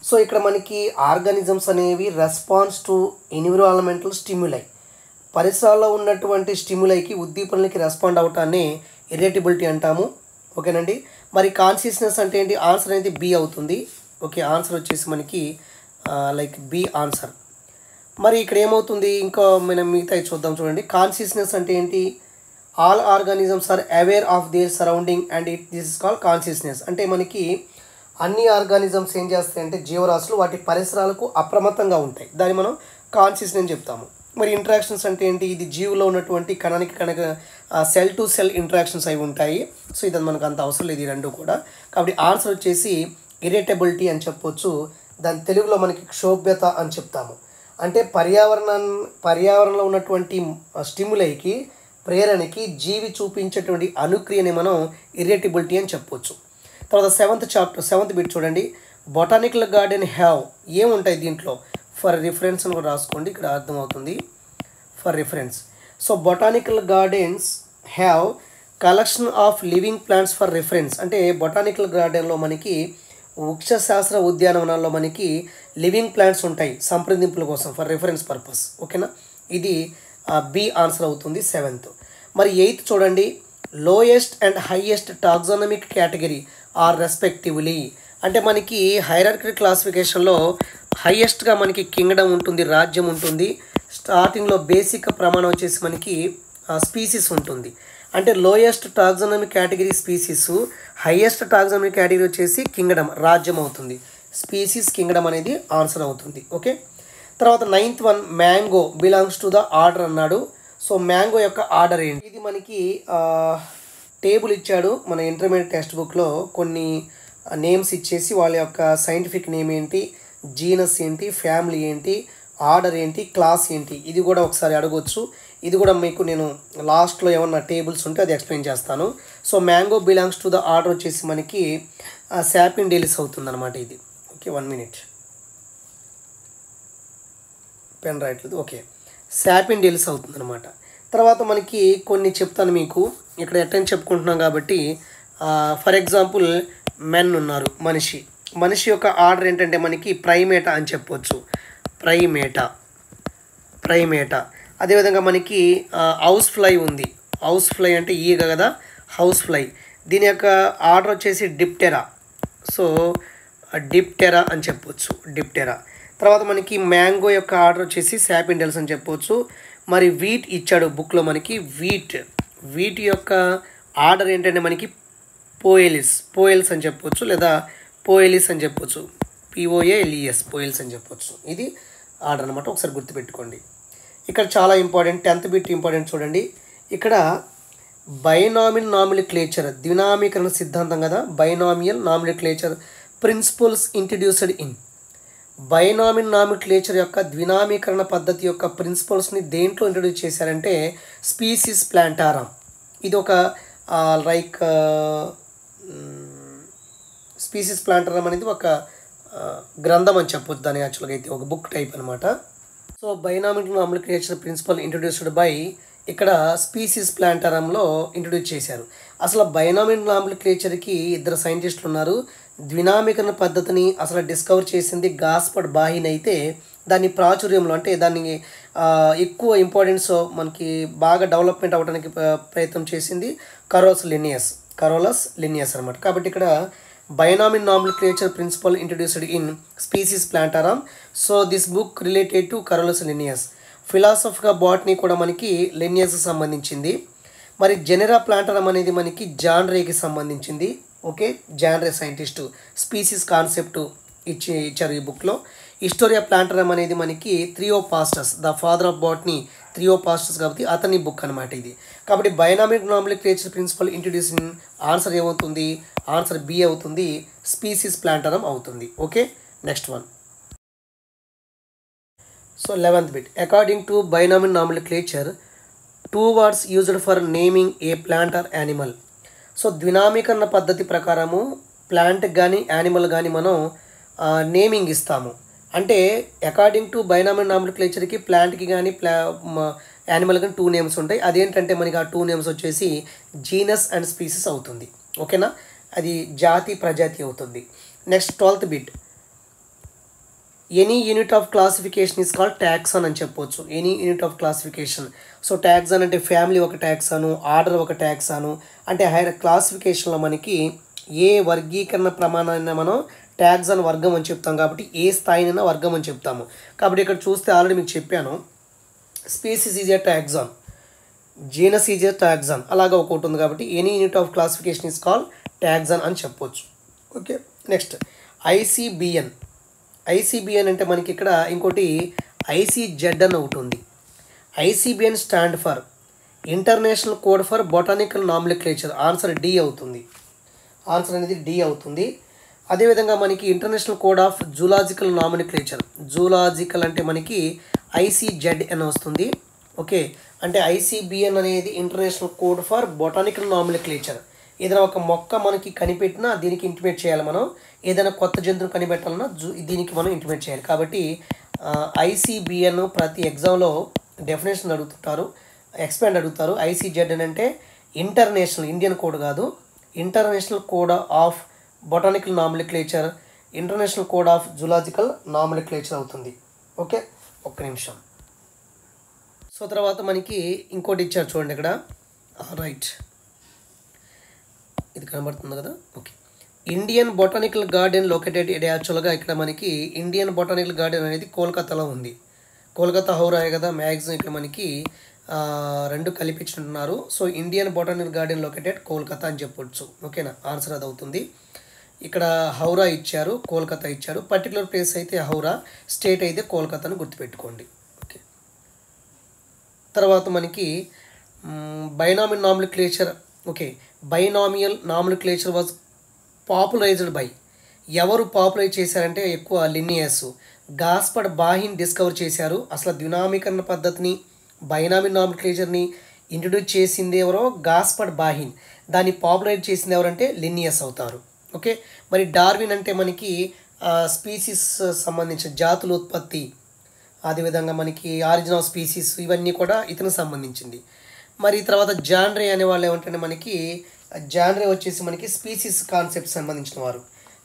సో ఇక్కడ మనకి ఆర్గానిజమ్స్ అనేవి రెస్పాన్స్ టు ఎన్విరాన్మెంటల్ స్టిమ్యులై, పరిసరాల్లో ఉన్నటువంటి స్టిమ్యులైకి ఉద్దీపనలకి రెస్పాండ్ అవటాన్ని ఇర్రిటబిలిటీ అంటాము. ఓకేనండి. మరి కాన్షియస్నెస్ అంటే ఏంటి? ఆన్సర్ అనేది బి అవుతుంది. ఓకే, ఆన్సర్ వచ్చేసి మనకి లైక్ బి ఆన్సర్. మరి ఇక్కడ ఏమవుతుంది, ఇంకో మనం మిగతా చూద్దాం. చూడండి, కాన్షియస్నెస్ అంటే ఏంటి? All organisms are aware of their surrounding and this is called consciousness. అంటే మనకి అన్ని ఆర్గానిజమ్స్ ఏం చేస్తాయంటే జీవరాశులు వాటి పరిసరాలకు అప్రమత్తంగా ఉంటాయి, దాన్ని మనం కాన్షియస్నెస్ అని చెప్తాము. మరి ఇంటరాక్షన్స్ అంటే ఏంటి? ఇది జీవులో ఉన్నటువంటి కణానికి కనుక సెల్ టు సెల్ ఇంటరాక్షన్స్ అవి ఉంటాయి. సో ఇది మనకు అంత అవసరం లేదు ఈ రెండు కూడా. కాబట్టి ఆన్సర్ వచ్చేసి ఇరిటబిలిటీ అని చెప్పొచ్చు. దాని తెలుగులో మనకి క్షోభ్యత అని చెప్తాము. అంటే పర్యావరణంలో ఉన్నటువంటి స్టిమ్యులైకి ప్రేరణకి జీవి చూపించేటువంటి అనుక్రియని మనం ఇరిటబిలిటీ అని చెప్పొచ్చు. తర్వాత సెవెంత్ బిట్ చూడండి. బొటానికల్ గార్డెన్ హ్యావ్ ఏముంటాయి దీంట్లో? ఫర్ రిఫరెన్స్ అని కూడా రాసుకోండి, ఇక్కడ అర్థమవుతుంది. For reference. So botanical gardens have collection of living plants for reference. అంటే బొటానికల్ గార్డెన్లో మనకి వృక్షశాస్త్ర ఉద్యానవనాల్లో మనకి లివింగ్ ప్లాంట్స్ ఉంటాయి సంప్రదింపుల కోసం, ఫర్ రిఫరెన్స్ పర్పస్. ఓకేనా, ఇది బి ఆన్సర్ అవుతుంది 7th. మరి 8th చూడండి. Lowest and highest taxonomic category are respectively. అంటే మనకి హైరార్కికల్ క్లాసిఫికేషన్లో హైయెస్ట్గా మనకి కింగ్డమ్ ఉంటుంది, రాజ్యం ఉంటుంది. స్టార్టింగ్లో బేసిక్ ప్రమాణం వచ్చేసి మనకి స్పీసీస్ ఉంటుంది. అంటే lowest taxonomic category species, highest taxonomic category వచ్చేసి కింగ్డమ్, రాజ్యం అవుతుంది. స్పీసీస్ కింగ్డమ్ అనేది ఆన్సర్ అవుతుంది. ఓకే, తర్వాత 9th one, mango belongs to the order అన్నాడు. సో మ్యాంగో యొక్క ఆర్డర్ ఏంటి? ఇది మనకి టేబుల్ ఇచ్చాడు మన ఇంటర్మీడియట్ టెక్స్ట్ బుక్లో. కొన్ని నేమ్స్ ఇచ్చేసి వాళ్ళ యొక్క సైంటిఫిక్ నేమ్ ఏంటి, జీనస్ ఏంటి, ఫ్యామిలీ ఏంటి, ఆర్డర్ ఏంటి, క్లాస్ ఏంటి, ఇది కూడా ఒకసారి అడగొచ్చు. ఇది కూడా మీకు నేను లాస్ట్లో ఏమన్నా టేబుల్స్ ఉంటే అది ఎక్స్ప్లెయిన్ చేస్తాను. So mango belongs to the order వచ్చేసి మనకి శాపిండేలిస్ అవుతుంది అనమాట ఇది. ఓకే, 1 minute, పెన్ రాయట్లేదు. ఓకే, శాపిండేలిస్ అవుతుంది అనమాట. తర్వాత మనకి కొన్ని చెప్తాను మీకు, ఇక్కడ ఎట్టని చెప్పుకుంటున్నాం కాబట్టి. ఫర్ ఎగ్జాంపుల్ మెన్ ఉన్నారు, మనిషి యొక్క ఆర్డర్ ఏంటంటే మనకి ప్రైమేటా అని చెప్పొచ్చు. ప్రైమేటా. అదేవిధంగా మనకి హౌస్ ఫ్లై ఉంది. హౌస్ ఫ్లై అంటే ఈగ కదా, హౌస్ ఫ్లై. దీని యొక్క ఆర్డర్ వచ్చేసి డిప్టెరా. సో డిప్టెరా అని చెప్పొచ్చు, డిప్టెరా. తర్వాత మనకి మ్యాంగో యొక్క ఆర్డర్ వచ్చేసి శాపిండెల్స్ అని చెప్పొచ్చు. మరి వీట్ ఇచ్చాడు బుక్లో మనకి. వీట్ యొక్క ఆర్డర్ ఏంటంటే మనకి పోయల్స్ అని చెప్పొచ్చు, లేదా పోయలిస్ అని చెప్పొచ్చు. POALES, పోయల్స్ అని చెప్పొచ్చు. ఇది ఆర్డర్ అనమాట, ఒకసారి గుర్తుపెట్టుకోండి. ఇక్కడ చాలా ఇంపార్టెంట్, 10th బిట్ ఇంపార్టెంట్ చూడండి. ఇక్కడ బైనామియల్ నామినిక్లేచర్, ద్వినామీకరణ సిద్ధాంతం కదా. Binomial nomenclature principles introduced in. Binomial nomenclature యొక్క ద్వినామీకరణ పద్ధతి యొక్క ప్రిన్సిపల్స్ని దేంట్లో ఇంట్రడ్యూస్ చేశారంటే స్పీసీస్ ప్లాంటారం. ఇది ఒక లైక్ స్పీసీస్ ప్లాంటారం అనేది ఒక గ్రంథం అని చెప్పొచ్చు దాని. యాక్చువల్గా అయితే ఒక బుక్ టైప్ అనమాట. So binomial nomenclature principle introduced by, ఇక్కడ స్పీసీస్ ప్లాంటారంలో ఇంట్రడ్యూస్ చేశారు. అసలు బైనామియల్ నామినిక్లేచర్కి 2 సైంటిస్టులు ఉన్నారు. ద్వినామీకరణ పద్ధతిని అసలు డిస్కవర్ చేసింది గాస్పర్డ్ బాహిన్ అయితే, దాన్ని ప్రాచుర్యంలో అంటే దాన్ని ఎక్కువ ఇంపార్టెన్స్ మనకి బాగా డెవలప్మెంట్ అవ్వడానికి ప్రయత్నం చేసింది కరోలస్ లినియస్ అనమాట. కాబట్టి ఇక్కడ binomial nomenclature principle introduced in Species Plantarum. So this book related to Carolus Linnaeus. Philosophy of botany కూడా మనకి లినియస్కి సంబంధించింది. మరి జెనెరా ప్లాంటారం అనేది మనకి జాన్ రేకి సంబంధించింది. Okay, John Ray scientist species concept ఇచ్చారు ఈ బుక్లో. హిస్టోరియా ప్లాంటారం అనేది మనకి Theophrastus, the father of botany Theophrastus కాబట్టి అతని బుక్ అనమాట ఇది. కాబట్టి binomial nomenclature principle introduce in, answer ఏమవుతుంది? ఆన్సర్ బి అవుతుంది, స్పీసీస్ ప్లాంటారం అవుతుంది. Okay, next one. So 11th bit, according to binomial nomenclature 2 words used for naming a plant or animal. So ద్వినామీకరణ పద్ధతి ప్రకారము ప్లాంట్కి కానీ యానిమల్ కానీ మనం నేమింగ్ ఇస్తాము. అంటే అకార్డింగ్ టు బైనామిల్ నామినిక్లేచర్కి ప్లాంట్కి కానీ యానిమల్ కానీ 2 నేమ్స్ ఉంటాయి. అదేంటంటే మనకి ఆ 2 నేమ్స్ వచ్చేసి జీనస్ అండ్ స్పీసీస్ అవుతుంది. ఓకేనా, అది జాతి ప్రజాతి అవుతుంది. Next 12th bit, any unit of classification is called taxon అని చెప్పొచ్చు. Any unit of classification. So taxon అంటే ఫ్యామిలీ ఒక ట్యాక్సాను, ఆర్డర్ ఒక ట్యాక్సాను. అంటే క్లాసిఫికేషన్లో మనకి ఏ వర్గీకరణ ప్రమాణాన్ని మనం ట్యాక్సాన్ వర్గం అని చెప్తాం, కాబట్టి ఏ స్థాయినైనా వర్గం అని చెప్తాము. కాబట్టి ఇక్కడ చూస్తే ఆల్రెడీ మీకు చెప్పాను, species is a taxon, genus is a taxon, అలాగా ఒకటి ఉంది. కాబట్టి any unit of classification is called taxon అని చెప్పొచ్చు. Okay, next ఐసిబిఎన్. ఐసిబిఎన్ అంటే మనకి ఇక్కడ ఇంకోటి ఐసిజెడ్ అని ఒకటి ఉంది. ICBN stand for international code for botanical nomenclature. Answer D అవుతుంది. ఆన్సర్ అనేది డి అవుతుంది. అదేవిధంగా మనకి international code of zoological nomenclature. Zoological అంటే మనకి ఐసిజెడ్ అని వస్తుంది. ఓకే, అంటే ఐసిబిఎన్ అనేది international code for botanical nomenclature. ఏదైనా ఒక మొక్క మనకి కనిపెట్టినా దీనికి ఇంటిమేట్ చేయాలి మనం. ఏదైనా కొత్త జంతువుని కనిపెట్టాలన్నా దీనికి మనం ఇంటిమేట్ చేయాలి. కాబట్టి ఐసిబిఎన్ ప్రతి ఎగ్జామ్లో డెఫినేషన్ అడుగుతుంటారు, ఎక్స్పాండ్ అడుగుతారు. ఐసిజెడ్ అని అంటే ఇంటర్నేషనల్, ఇండియన్ కోడ్ కాదు, international code of botanical nomenclature, international code of zoological nomenclature అవుతుంది. ఓకే, ఒక్క నిమిషం. సో తర్వాత మనకి ఇంకోటి ఇచ్చారు చూడండి ఇక్కడ. రైట్, ఇది కనబడుతుంది కదా. Okay, Indian botanical garden located. ఇది యాక్చువల్గా ఇక్కడ మనకి ఇండియన్ బొటానికల్ గార్డెన్ అనేది కోల్కతాలో ఉంది. కోల్కతా హౌరాయే కదా మ్యాక్సిమం ఇక్కడ మనకి 2 కలిపించుంటున్నారు. So Indian botanical garden located Kolkata అని చెప్పొచ్చు. ఓకేనా, ఆన్సర్ అది అవుతుంది. ఇక్కడ హౌరా ఇచ్చారు, కోల్కతా ఇచ్చారు. పర్టికులర్ ప్లేస్ అయితే హౌరా, స్టేట్ అయితే కోల్కతాను గుర్తుపెట్టుకోండి. ఓకే, తర్వాత మనకి binomial nomenclature. Okay, binomial nomenclature was popularised by. ఎవరు పాపులరైజ్ చేశారంటే ఎక్కువ లిన్నియస్. గాస్పర్డ్ బాహిన్ డిస్కవర్ చేశారు. అసలు ద్వినామీకరణ పద్ధతిని, బైనామిల్ నామినిక్లేచర్ని ఇంట్రడ్యూస్ చేసింది ఎవరో గాస్పర్డ్ బాహిన్. దాన్ని పాపులరైజ్ చేసింది ఎవరంటే లిన్నియస్ అవుతారు. ఓకే, మరి డార్విన్ అంటే మనకి స్పీసీస్ సంబంధించిన జాతుల ఉత్పత్తి, అదేవిధంగా మనకి ఆరిజిన్ ఆఫ్ స్పీసీస్, ఇవన్నీ కూడా ఇతనికి సంబంధించింది. మరి తర్వాత జాన్రే అనే వాళ్ళు ఏమంటే మనకి జాన్రే వచ్చేసి మనకి స్పీసీస్ కాన్సెప్ట్ సంబంధించిన వారు.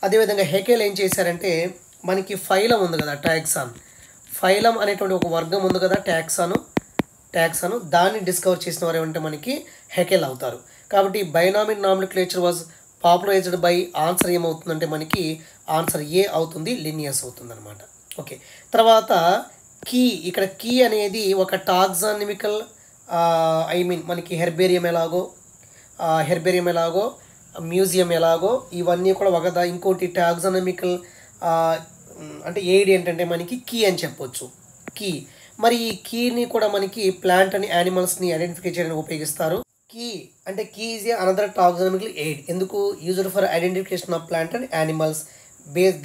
అదేవిధంగా హెకెల్ ఏం చేశారంటే మనకి ఫైలం ఉంది కదా, ట్యాక్సాన్. ఫైలం అనేటువంటి ఒక వర్గం ఉంది కదా, ట్యాక్సాను దాన్ని డిస్కవర్ చేసిన వారు ఏమంటే మనకి హెకెల్ అవుతారు. కాబట్టి binomial nomenclature was popularised by. Answer ఏమవుతుందంటే మనకి ఆన్సర్ ఏ అవుతుంది, లినియస్ అవుతుంది అనమాట. ఓకే, తర్వాత కీ. ఇక్కడ కీ అనేది ఒక టాక్సానమికల్ మనకి హెర్బేరియం ఎలాగో మ్యూజియం ఎలాగో ఇవన్నీ కూడా ఒకదా. ఇంకోటి టాక్సానమికల్ అంటే ఎయిడ్ ఏంటంటే మనకి కీ అని చెప్పొచ్చు. కీ, మరి ఈ కీని కూడా మనకి ప్లాంట్ అని యానిమల్స్ని ఐడెంటిఫై చేయడానికి ఉపయోగిస్తారు. కీ అంటే key is another taxonomical aid. ఎందుకు? Used for identification of plant and animals.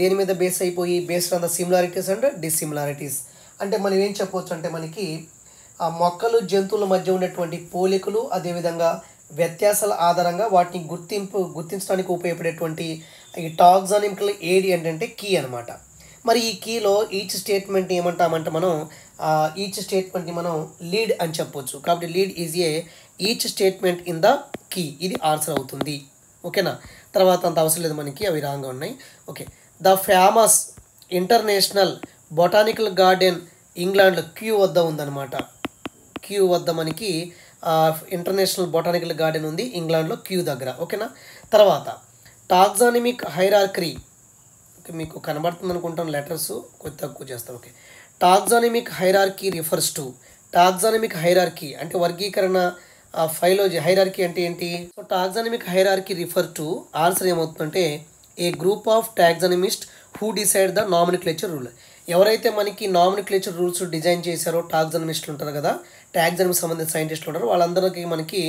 దేని మీద బేస్ అయిపోయి, based on the similarities and dissimilarities. అంటే మనం ఏం చెప్పవచ్చు అంటే మనకి ఆ మొక్కలు జంతువుల మధ్య ఉన్నటువంటి పోలికలు, అదేవిధంగా వ్యత్యాసాల ఆధారంగా వాటిని గుర్తించడానికి ఉపయోగపడేటువంటి ఈ టాక్సానమికల్ ఎయిడ్ ఏంటంటే కీ అనమాట. మరి ఈ కీలో ఈచ్ స్టేట్మెంట్ ఏమంటామంటే మనం ఈచ్ స్టేట్మెంట్ని మనం లీడ్ అని చెప్పొచ్చు. కాబట్టి lead is a each statement in the key. ఇది ఆన్సర్ అవుతుంది. ఓకేనా, తర్వాత అంత అవసరం లేదు మనకి, అవి రాంగ్గా ఉన్నాయి. Okay, the famous international botanical garden ఇంగ్లాండ్లో క్యూ వద్ద ఉందన్నమాట. క్యూ వద్ద మనకి ఇంటర్నేషనల్ బొటానికల్ గార్డెన్ ఉంది ఇంగ్లాండ్లో, క్యూ దగ్గర. ఓకేనా, తర్వాత టాక్సానమిక్ హైరార్కీ. మీకు కనబడుతుంది అనుకుంటాను, లెటర్స్ కొద్ది తక్కువ చేస్తాను. Okay, taxonomic hierarchy refers to. Taxonomic hierarchy అంటే వర్గీకరణ, ఫైలోజీ. హైరార్కీ అంటే ఏంటి? So taxonomic hierarchy refer to, answer ఏమవుతుందంటే a group of taxonomist who decide the nomenclature rule. ఎవరైతే మనకి నామినిక్లేచర్ రూల్స్ డిజైన్ చేశారో టాక్సానమిస్టులు ఉంటారు కదా, టాక్సానమిక్ సంబంధించిన సైంటిస్టులు ఉంటారు, వాళ్ళందరికీ మనకి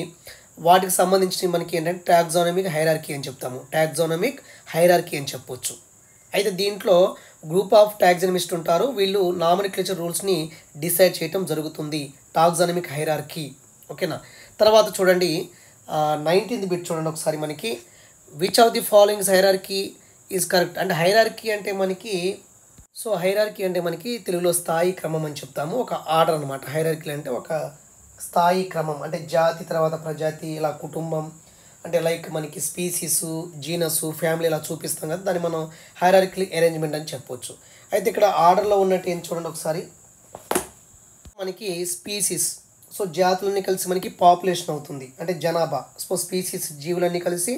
వాటికి సంబంధించి మనకి ఏంటంటే టాక్సానమిక్ హైరార్కీ అని చెప్తాము. టాక్సానమిక్ హైరార్కీ అని చెప్పొచ్చు. అయితే దీంట్లో గ్రూప్ ఆఫ్ టాక్సానమిస్ట్ ఉంటారు, వీళ్ళు నామినిక్లేచర్ రూల్స్ని డిసైడ్ చేయటం జరుగుతుంది, టాక్సానమిక్ హైరార్కీ. ఓకేనా. తర్వాత చూడండి 19th బిట్ చూడండి ఒకసారి మనకి. Which of the followings hierarchy is correct. అంటే హైరార్కీ అంటే మనకి హైరార్కీ అంటే మనకి తెలుగులో స్థాయి క్రమం అని చెప్తాము, ఒక ఆర్డర్ అనమాట. హైరార్కీ అంటే ఒక స్థాయి క్రమం, అంటే జాతి తర్వాత ప్రజాతి, ఇలా కుటుంబం, అంటే లైక్ మనకి స్పీసీస్, జీనస్, ఫ్యామిలీ ఇలా చూపిస్తాం కదా, దాన్ని మనం హైరార్కికల్ అరేంజ్మెంట్ అని చెప్పొచ్చు. అయితే ఇక్కడ ఆర్డర్లో ఉన్నట్టు ఏం చూడండి ఒకసారి. మనకి స్పీసీస్, జాతులన్నీ కలిసి మనకి పాపులేషన్ అవుతుంది, అంటే జనాభా. స్పీసీస్ జీవులన్నీ కలిసి,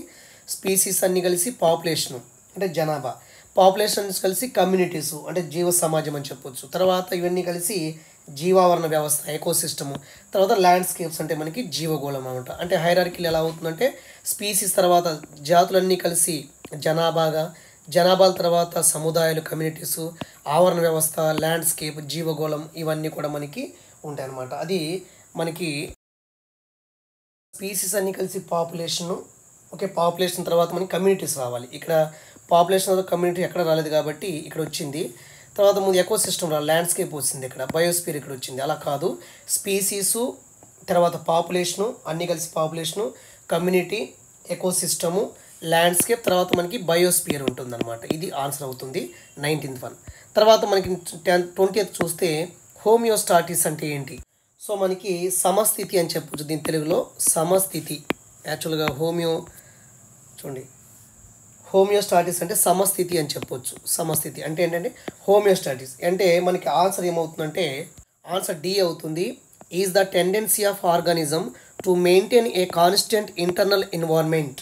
స్పీసీస్ అన్నీ కలిసి పాపులేషను అంటే జనాభా. పాపులేషన్స్ కలిసి కమ్యూనిటీస్ అంటే జీవ సమాజం అని చెప్పొచ్చు. తర్వాత ఇవన్నీ కలిసి జీవావరణ వ్యవస్థ, ఎకోసిస్టము. తర్వాత ల్యాండ్స్కేప్స్ అంటే మనకి జీవగోళం అనమాట. అంటే హైరార్కీలు ఎలా అవుతుందంటే స్పీసీస్ తర్వాత జాతులన్నీ కలిసి జనాభాగా, జనాభాల తర్వాత సముదాయాలు, కమ్యూనిటీసు, ఆవరణ వ్యవస్థ, ల్యాండ్స్కేప్, జీవగోళం, ఇవన్నీ కూడా మనకి ఉంటాయి అన్నమాట. అది మనకి స్పీసీస్ అన్నీ కలిసి పాపులేషను. ఓకే, పాపులేషన్ తర్వాత మనకి కమ్యూనిటీస్ రావాలి. ఇక్కడ పాపులేషన్ కమ్యూనిటీ ఎక్కడ రాలేదు కాబట్టి ఇక్కడ వచ్చింది. తర్వాత ముందు ఎకో సిస్టమ్ రావాలి, ల్యాండ్స్కేప్ వచ్చింది, ఇక్కడ బయోస్పియర్ ఇక్కడ వచ్చింది. అలా కాదు, స్పీసీసు తర్వాత పాపులేషను అన్నీ కలిసి population, community, ecosystem, landscape, తర్వాత మనకి బయోస్పియర్ ఉంటుందన్నమాట. ఇది ఆన్సర్ అవుతుంది 19th వన్. తర్వాత మనకి 20th చూస్తే హోమియోస్టాటిస్ అంటే ఏంటి. మనకి సమస్థితి అని చెప్పొచ్చు దీని తెలుగులో. సమస్థితి యాక్చువల్గా చూడండి, హోమియోస్టాటిస్ అంటే సమస్థితి అని చెప్పొచ్చు. సమస్థితి అంటే ఏంటంటే హోమియోస్టాటిస్ అంటే మనకి ఆన్సర్ ఏమవుతుందంటే ఆన్సర్ డి అవుతుంది. Is the tendency of organism to maintain a constant internal environment.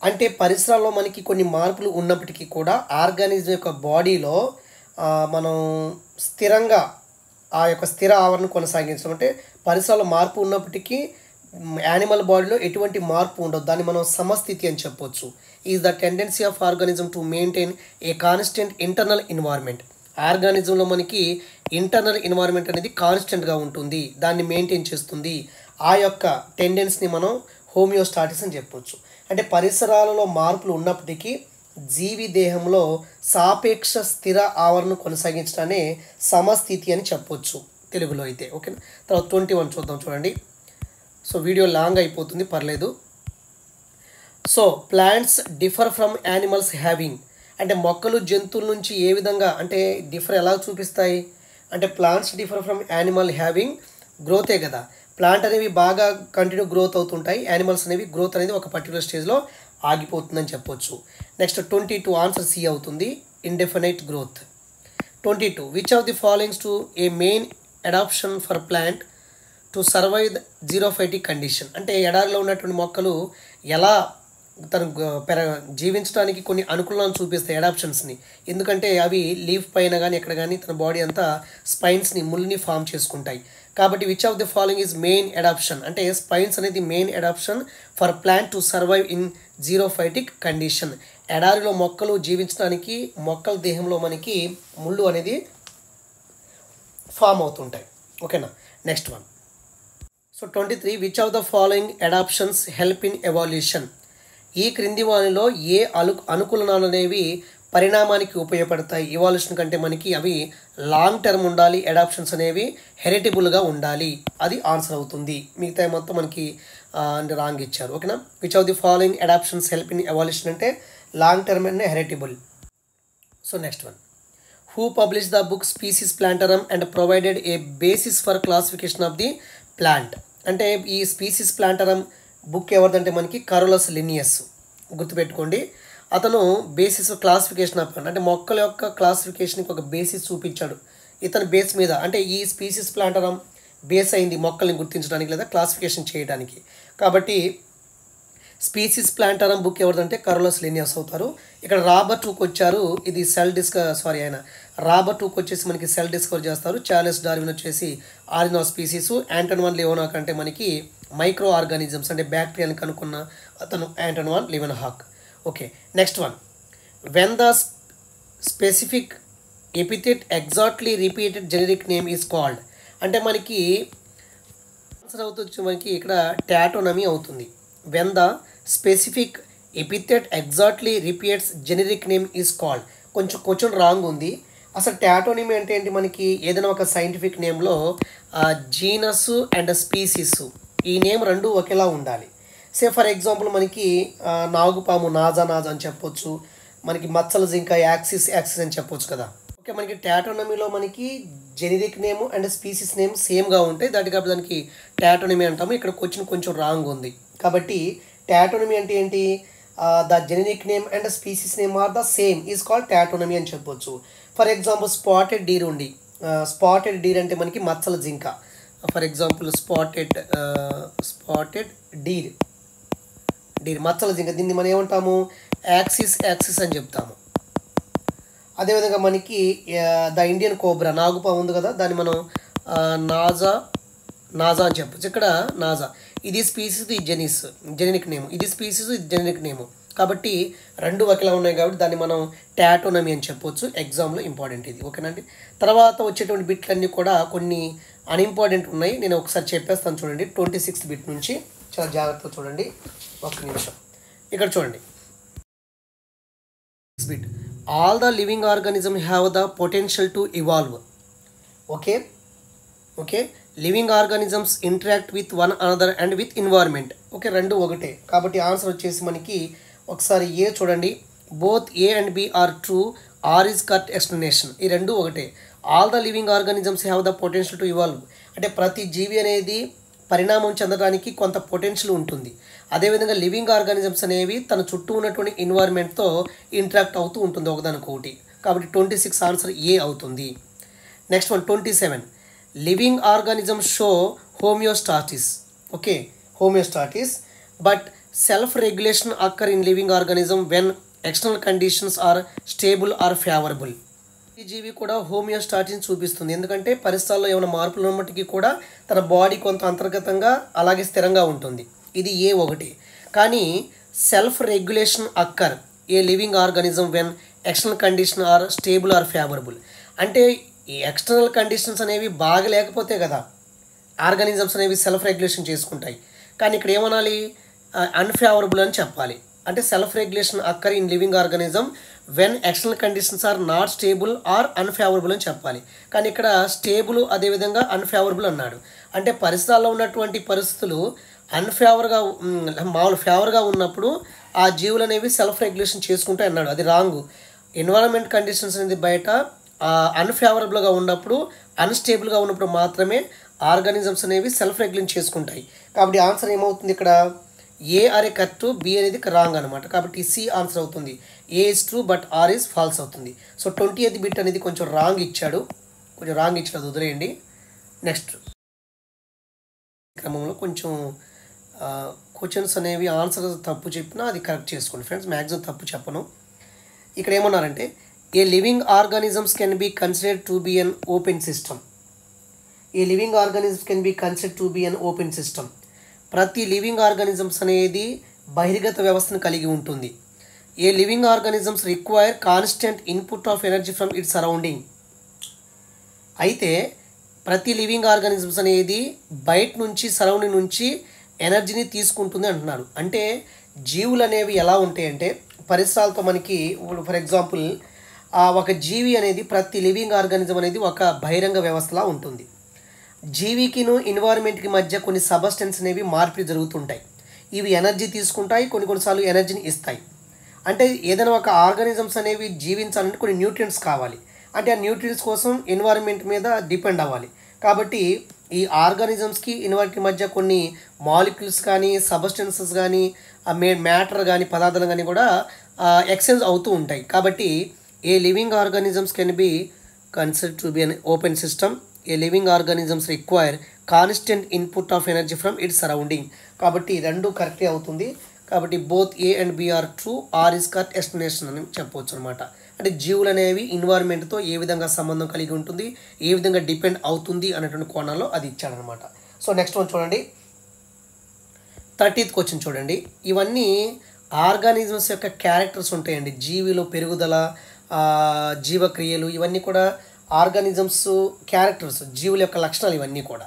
అంటే పరిసరాల్లో మనకి కొన్ని మార్పులు ఉన్నప్పటికీ కూడా ఆర్గానిజం యొక్క బాడీలో మనం స్థిరంగా ఆ యొక్క స్థిర ఆవరణ కొనసాగించడం. అంటే పరిసరాల్లో మార్పు ఉన్నప్పటికీ యానిమల్ బాడీలో ఎటువంటి మార్పు ఉండదు, దాన్ని మనం సమస్థితి అని చెప్పొచ్చు. Is the tendency of organism to maintain a constant internal environment. ఆర్గానిజంలో మనకి ఇంటర్నల్ ఎన్వైర్న్మెంట్ అనేది కాన్స్టెంట్గా ఉంటుంది, దాన్ని మెయింటైన్ చేస్తుంది. ఆ యొక్క టెండెన్సీని మనం హోమియోస్టాటిస్ అని చెప్పొచ్చు. అంటే పరిసరాలలో మార్పులు ఉన్నప్పటికీ జీవి దేహంలో సాపేక్ష స్థిర ఆవరణ కొనసాగించడాన్ని సమస్థితి అని చెప్పొచ్చు తెలుగులో అయితే. ఓకే, తర్వాత 21 చూద్దాం చూడండి. వీడియో లాంగ్ అయిపోతుంది, పర్లేదు. Plants differ from animals having. అంటే మొక్కలు జంతువుల నుంచి ఏ విధంగా అంటే డిఫర్ ఎలా చూపిస్తాయి అంటే plants differ from animal having గ్రోతే కదా. ప్లాంట్ అనేవి బాగా కంటిన్యూ గ్రోత్ అవుతుంటాయి, యానిమల్స్ అనేవి గ్రోత్ అనేది ఒక పర్టికులర్ స్టేజ్లో ఆగిపోతుందని చెప్పొచ్చు. నెక్స్ట్ 22 ఆన్సర్ సి అవుతుంది, indefinite growth. 22 which of the followings to a main adaptation for plant to survive xerophytic condition. అంటే ఎడారిలో ఉన్నటువంటి మొక్కలు ఎలా తను జీవించడానికి కొన్ని అనుకూలాలను చూపిస్తాయి అడాప్షన్స్ని. ఎందుకంటే అవి లీఫ్ పైన కానీ ఎక్కడ కానీ తన బాడీ అంతా స్పైన్స్ని, ముళ్ళని ఫామ్ చేసుకుంటాయి. కాబట్టి which of the following is main adaptation. అంటే స్పైన్స్ అనేది main adaptation for plant to survive in xerophytic condition. ఎడారిలో మొక్కలు జీవించడానికి మొక్కల దేహంలో మనకి ముళ్ళు అనేది ఫామ్ అవుతుంటాయి. ఓకేనా. Next one. 23 which of the following adaptations help in evolution. ఈ క్రింది వానిలో ఏ అనుకూలనాలు అనేవి పరిణామానికి ఉపయోగపడతాయి. ఇవాల్యూషన్ కంటే మనకి అవి లాంగ్ టర్మ్ ఉండాలి, అడాప్షన్స్ అనేవి హెరిటబుల్గా ఉండాలి, అది ఆన్సర్ అవుతుంది. మిగతా మొత్తం మనకి రాంగ్ ఇచ్చారు. ఓకేనా. Which of the following adaptations help in evolution అంటే long term and heritable. Next one. Who publish the book Species Plantarum and provided a basis for classification of the plant. అంటే ఈ స్పీసీస్ ప్లాంటరమ్ బుక్ ఎవరిదంటే మనకి కరోలస్ లినియస్, గుర్తుపెట్టుకోండి. అతను బేసిస్ క్లాసిఫికేషన్ ఆఫ్ అంటే మొక్కల యొక్క క్లాసిఫికేషన్కి ఒక బేసిస్ చూపించాడు. ఇతని బేస్ మీద అంటే ఈ స్పీసీస్ ప్లాంటరమ్ బేస్ అయింది మొక్కల్ని గుర్తించడానికి లేదా క్లాసిఫికేషన్ చేయడానికి. కాబట్టి స్పీసీస్ ప్లాంటరమ్ బుక్ ఎవరిదంటే కరోలస్ లినియస్ అవుతారు. ఇక్కడ రాబర్ట్ హుక్ వచ్చారు, ఇది రాబర్ట్ హుక్ వచ్చేసి మనకి సెల్ డిస్కవర్ చేస్తారు. చార్లెస్ డార్విన్ వచ్చేసి origin of species. Anton van Leeuwenhoek అంటే మనకి మైక్రో ఆర్గానిజమ్స్ అంటే బ్యాక్టీరియాని కనుక్కున్న అతను Anton van Leeuwenhoek. Okay, next one. When the specific epithet exactly repeated generic name is called. అంటే మనకి ఆన్సర్ అవుతుంది మనకి ఇక్కడ టాటోనమీ అవుతుంది. When the specific epithet exactly repeats generic name is called. కొంచెం కొంచెం రాంగ్ ఉంది. అసలు టాటోనమీ అంటే ఏంటి? మనకి ఏదైనా ఒక సైంటిఫిక్ నేమ్లో జీనస్ అండ్ స్పీసీస్ ఈ నేమ్ రెండు ఒకేలా ఉండాలి. సే ఫర్ ఎగ్జాంపుల్ మనకి నాగుపాము నాజా నాజా అని చెప్పొచ్చు, మనకి మచ్చల జింక యాక్సిస్ యాక్సిస్ అని చెప్పొచ్చు కదా. ఓకే, మనకి టాటోనమీలో మనకి generic name and species name సేమ్గా ఉంటాయి, కాబట్టి దానికి టాటోనమీ అంటాము. ఇక్కడ కొంచెం రాంగ్ ఉంది. కాబట్టి టాటోనమీ అంటే ఏంటి? The generic name and species name are the same is called tautonymy అని చెప్పొచ్చు. ఫర్ ఎగ్జాంపుల్ స్పాటెడ్ డీర్ ఉంది. స్పాటెడ్ డీర్ అంటే మనకి మచ్చల జింక. ఫర్ ఎగ్జాంపుల్ స్పాటెడ్ డీర్ మచ్చల జింక, దీన్ని మనం ఏమంటాము? యాక్సిస్ అని చెప్తాము. అదేవిధంగా మనకి ద ఇండియన్ కోబ్రా నాగుపాము ఉంది కదా, దాన్ని మనం నాజా అని చెప్పచ్చు. ఇక్కడ నాజా ఇది స్పీసీస్, ఇది జెనరిక్ నేమ్, ఇది స్పీసీస్, ఇది జెనరిక్ నేమ్. కాబట్టి రెండు ఒకేలా ఉన్నాయి కాబట్టి దాన్ని మనం టాటోనమీ అని చెప్పొచ్చు. ఎగ్జామ్లో ఇంపార్టెంట్ ఇది. ఓకేనండి. తర్వాత వచ్చేటువంటి బిట్లన్నీ కూడా కొన్ని అన్ఇంపార్టెంట్ ఉన్నాయి, నేను ఒకసారి చెప్పేస్తాను చూడండి. 26th బిట్ నుంచి చాలా జాగ్రత్తగా చూడండి. ఒక్క నిమిషం. ఇక్కడ చూడండి. Bit all the living organism have the potential to evolve. Okay living organisms interact with one another and with environment. Okay, రెండు ఒకటే కాబట్టి ఆన్సర్ వచ్చేసి మనకి ఒకసారి ఏ చూడండి. Both A and B are true, R is correct explanation. ఈ రెండు ఒకటే. All the living organisms have the potential to evolve అంటే ప్రతి జీవి అనేది పరిణామం చెందడానికి కొంత పొటెన్షియల్ ఉంటుంది. అదేవిధంగా లివింగ్ ఆర్గానిజమ్స్ అనేవి తన చుట్టూ ఉన్నటువంటి ఎన్వైర్న్మెంట్తో ఇంటరాక్ట్ అవుతూ ఉంటుంది ఒకదానికొకటి. కాబట్టి 26 ఆన్సర్ ఏ అవుతుంది. Next one 27. Living organisms show homeostasis. Okay, homeostasis but self regulation occur in living organism when external conditions are stable or favourable. ఈ జీవి కూడా హోమియోస్టాటిస్ చూపిస్తుంది, ఎందుకంటే పరిసరాల్లో ఏమైనా మార్పులు ఉన్నప్పటికీ కూడా తన బాడీ కొంత అంతర్గతంగా అలాగే స్థిరంగా ఉంటుంది. ఇది ఏ ఒకటి. కానీ self regulation occur a living organism when external condition are stable or favourable అంటే ఈ ఎక్స్టర్నల్ కండిషన్స్ అనేవి బాగా లేకపోతే కదా ఆర్గానిజమ్స్ అనేవి సెల్ఫ్ రెగ్యులేషన్ చేసుకుంటాయి. కానీ ఇక్కడ ఏమనాలి? అన్ఫేవరబుల్ అని చెప్పాలి. అంటే self regulation occur in living organism when external conditions are not stable or unfavourable అని చెప్పాలి. కానీ ఇక్కడ స్టేబుల్ అదేవిధంగా అన్ఫేవరబుల్ అన్నాడు. అంటే పరిసరాల్లో ఉన్నటువంటి పరిస్థితులు ఫేవర్గా ఉన్నప్పుడు ఆ జీవులు అనేవి సెల్ఫ్ రెగ్యులేషన్ చేసుకుంటాయి అన్నాడు. అది రాంగ్. ఎన్వైరన్మెంట్ కండిషన్స్ అనేది బయట అన్ఫేవరబుల్గా ఉన్నప్పుడు, అన్స్టేబుల్గా ఉన్నప్పుడు మాత్రమే ఆర్గానిజమ్స్ అనేవి సెల్ఫ్ రెగ్యులేషన్ చేసుకుంటాయి. కాబట్టి ఆన్సర్ ఏమవుతుంది? ఇక్కడ ఏ అరే కరెక్ట్, బి అనేది రాంగ్ అనమాట. కాబట్టి సి ఆన్సర్ అవుతుంది. A is true but R is false అవుతుంది. సో 20th బిట్ అనేది కొంచెం రాంగ్ ఇచ్చాడు, అది వదిలేయండి. నెక్స్ట్ క్రమంలో కొంచెం క్వశ్చన్స్ అనేవి ఆన్సర్ తప్పు చెప్పినా అది కరెక్ట్ చేసుకోండి ఫ్రెండ్స్, మ్యాక్సిమం తప్పు చెప్పను. ఇక్కడ ఏమన్నారంటే ఏ living organisms can be considered to be an open system. A living organisms can be considered to be an open system. ప్రతి లివింగ్ ఆర్గానిజమ్స్ అనేది బహిర్గత వ్యవస్థను కలిగి ఉంటుంది. ఏ living organisms require constant input of energy from its surrounding. అయితే ప్రతి లివింగ్ ఆర్గానిజమ్స్ అనేది బయట నుంచి సరౌండింగ్ నుంచి ఎనర్జీని తీసుకుంటుంది అంటున్నారు. అంటే జీవులు అనేవి ఎలా ఉంటాయంటే పరిసరాలతో మనకి ఫర్ ఎగ్జాంపుల్ ఒక జీవి అనేది ప్రతి లివింగ్ ఆర్గానిజం అనేది ఒక బహిరంగ వ్యవస్థలా ఉంటుంది. జీవికిను ఎన్వైరన్మెంట్కి మధ్య కొన్ని సబ్స్టెన్స్ అనేవి మార్పిడి జరుగుతుంటాయి. ఇవి ఎనర్జీ తీసుకుంటాయి, కొన్నిసార్లు ఎనర్జీని ఇస్తాయి. అంటే ఏదైనా ఒక ఆర్గానిజమ్స్ అనేవి జీవించాలంటే కొన్ని న్యూట్రియంట్స్ కావాలి. అంటే ఆ న్యూట్రియంట్స్ కోసం ఎన్వైరన్మెంట్ మీద డిపెండ్ అవ్వాలి. కాబట్టి ఈ ఆర్గానిజమ్స్కి ఎన్వైరన్మెంట్ మధ్య కొన్ని మాలిక్యూల్స్ కానీ సబ్స్టెన్సెస్ కానీ మ్యాటర్ కానీ పదార్థాలు కానీ కూడా ఎక్స్చేంజ్ అవుతూ ఉంటాయి. కాబట్టి A living organisms can be considered to be an open system. A living organisms require constant input of energy from its surrounding. కాబట్టి రెండు కరెక్టే అవుతుంది. కాబట్టి both A and B are true, R is correct explanation అని చెప్పవచ్చు అనమాట. అంటే జీవులు అనేవి ఎన్వైరన్మెంట్తో ఏ విధంగా సంబంధం కలిగి ఉంటుంది, ఏ విధంగా డిపెండ్ అవుతుంది అనేటువంటి కోణంలో అది ఇచ్చాడనమాట. సో నెక్స్ట్ వన్ చూడండి, 30th క్వశ్చన్ చూడండి. ఇవన్నీ ఆర్గానిజమ్స్ యొక్క క్యారెక్టర్స్ ఉంటాయండి. జీవిలో పెరుగుదల, జీవక్రియలు ఇవన్నీ కూడా ఆర్గానిజమ్స్ క్యారెక్టర్స్, జీవుల యొక్క లక్షణాలు ఇవన్నీ కూడా.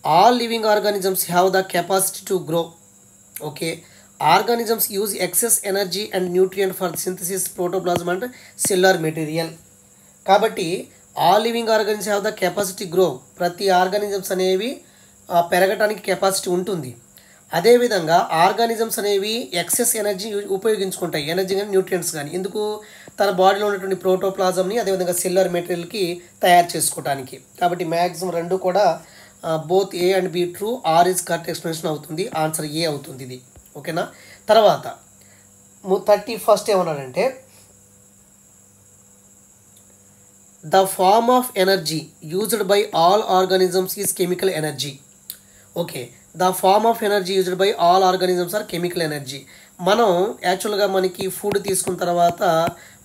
All living organisms have the capacity to grow. Okay, organisms use excess energy and nutrient for synthesis protoplasm and cellular material. కాబట్టి all living organisms have the capacity grow. ప్రతి ఆర్గానిజమ్స్ అనేవి పెరగటానికి కెపాసిటీ ఉంటుంది. అదేవిధంగా ఆర్గానిజమ్స్ అనేవి ఎక్సెస్ ఎనర్జీ ఉపయోగించుకుంటాయి, ఎనర్జీ కానీ న్యూట్రియంట్స్ కానీ. ఎందుకు? తన బాడీలో ఉన్నటువంటి ప్రోటోప్లాజంని అదేవిధంగా సెల్యులర్ మెటీరియల్కి తయారు చేసుకోవడానికి. కాబట్టి మ్యాక్సిమం రెండు కూడా both A and B true. R is correct explanation అవుతుంది. ఆన్సర్ ఏ అవుతుంది ఇది. ఓకేనా? తర్వాత 31st ఏమన్నాడంటే the form of energy used by all organisms is chemical energy. Okay, the form of energy used by all organisms are chemical energy. మనం యాక్చువల్గా మనకి ఫుడ్ తీసుకున్న తర్వాత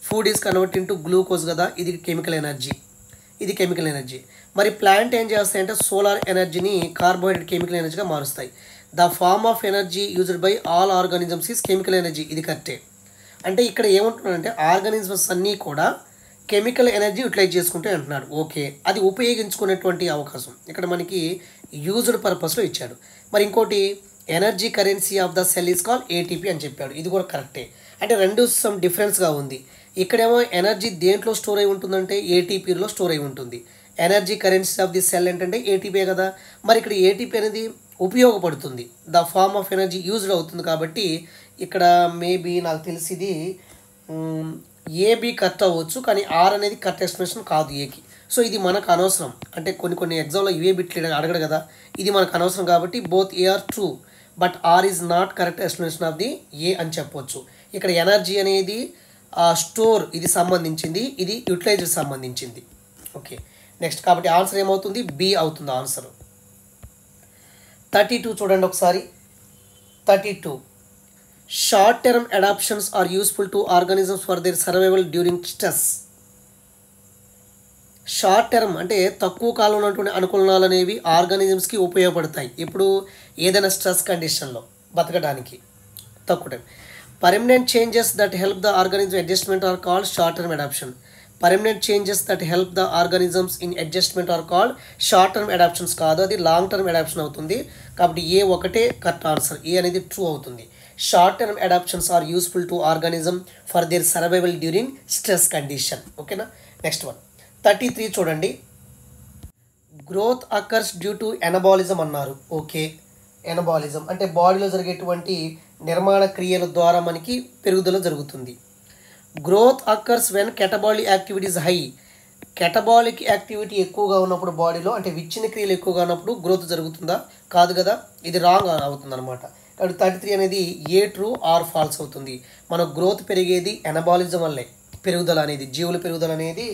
food is convert into glucose కదా, ఇది కెమికల్ ఎనర్జీ, ఇది కెమికల్ ఎనర్జీ. మరి ప్లాంట్ ఏం చేస్తాయంటే సోలార్ ఎనర్జీని కార్బోహైడ్రేట్ కెమికల్ ఎనర్జీగా మారుస్తాయి. The form of energy used by all organisms is chemical energy, ఇది కరెక్టే. అంటే ఇక్కడ ఏమంటున్నాడంటే ఆర్గానిజమ్స్ అన్నీ కూడా కెమికల్ ఎనర్జీ యూటిలైజ్ చేసుకుంటే అంటున్నాడు. ఓకే, అది ఉపయోగించుకునేటువంటి అవకాశం ఇక్కడ మనకి యూజ్డ్ పర్పస్లో ఇచ్చాడు. మరి ఇంకోటి energy currency of the cell is call ATP అని చెప్పాడు, ఇది కూడా కరెక్టే. అంటే రెండు సమ్ డిఫరెన్స్గా ఉంది. ఇక్కడేమో ఎనర్జీ దేంట్లో స్టోర్ అయి ఉంటుందంటే ఏటీపీలో స్టోర్ అయి ఉంటుంది. Energy currency of the cell ఏంటంటే ఏటీపీ కదా. మరి ఇక్కడ ఏటీపీ అనేది ఉపయోగపడుతుంది, the form of energy used అవుతుంది. కాబట్టి ఇక్కడ మేబీ నాకు తెలిసింది ఏబి కరెక్ట్ అవ్వచ్చు, కానీ ఆర్ అనేది కరెక్ట్ ఎక్స్ప్లెనేషన్ కాదు ఏకి. సో ఇది మనకు అనవసరం, అంటే కొన్ని ఎగ్జామ్లో ఇవే బిట్లు అడగడు కదా, ఇది మనకు అనవసరం. కాబట్టి both A are true, but R is not correct explanation of the A అని చెప్పవచ్చు. ఇక్కడ ఎనర్జీ అనేది స్టోర్ ఇది సంబంధించింది, ఇది యూటిలైజ్ సంబంధించింది. ఓకే, నెక్స్ట్ కాబట్టి ఆన్సర్ ఏమవుతుంది? బి అవుతుంది ఆన్సర్. 32 చూడండి ఒకసారి. 32 short term adaptations are useful to organisms for their survival during stress. Short term అంటే తక్కువ కాలంలో ఉన్నటువంటి అనుకూలనాలు అనేవి ఆర్గానిజమ్స్కి ఉపయోగపడతాయి. ఇప్పుడు ఏదైనా స్ట్రెస్ కండిషన్లో బతకడానికి తక్కువ time. Permanent changes that help the organism adjustment are called short term adaptation. Permanent changes that help the organisms in adjustment are called short term adaptations కాదు, అది లాంగ్ టర్మ్ అడాప్షన్ అవుతుంది. కాబట్టి ఏ ఒకటే కరెక్ట్ ఆన్సర్, ఏ అనేది ట్రూ అవుతుంది. Short term adaptations are useful to organism for their survival during stress condition. ఓకేనా? నెక్స్ట్ వన్ 33 చూడండి. Growth occurs due to anabolism అన్నారు. ఓకే, ఎనబాలిజం అంటే బాడీలో జరిగేటువంటి నిర్మాణ క్రియల ద్వారా మనకి పెరుగుదల జరుగుతుంది. Growth occurs when catabolic activities high. Catabolic activity ఎక్కువగా ఉన్నప్పుడు బాడీలో, అంటే విచ్ఛిన్న క్రియలు ఎక్కువగా ఉన్నప్పుడు గ్రోత్ జరుగుతుందా? కాదు కదా, ఇది రాంగ్ అవుతుంది అనమాట. కాబట్టి 33 అనేది ఏ ట్రూ ఆర్ ఫాల్స్ అవుతుంది. మన గ్రోత్ పెరిగేది ఎనబాలిజం వల్లే. పెరుగుదల అనేది, జీవుల పెరుగుదల అనేది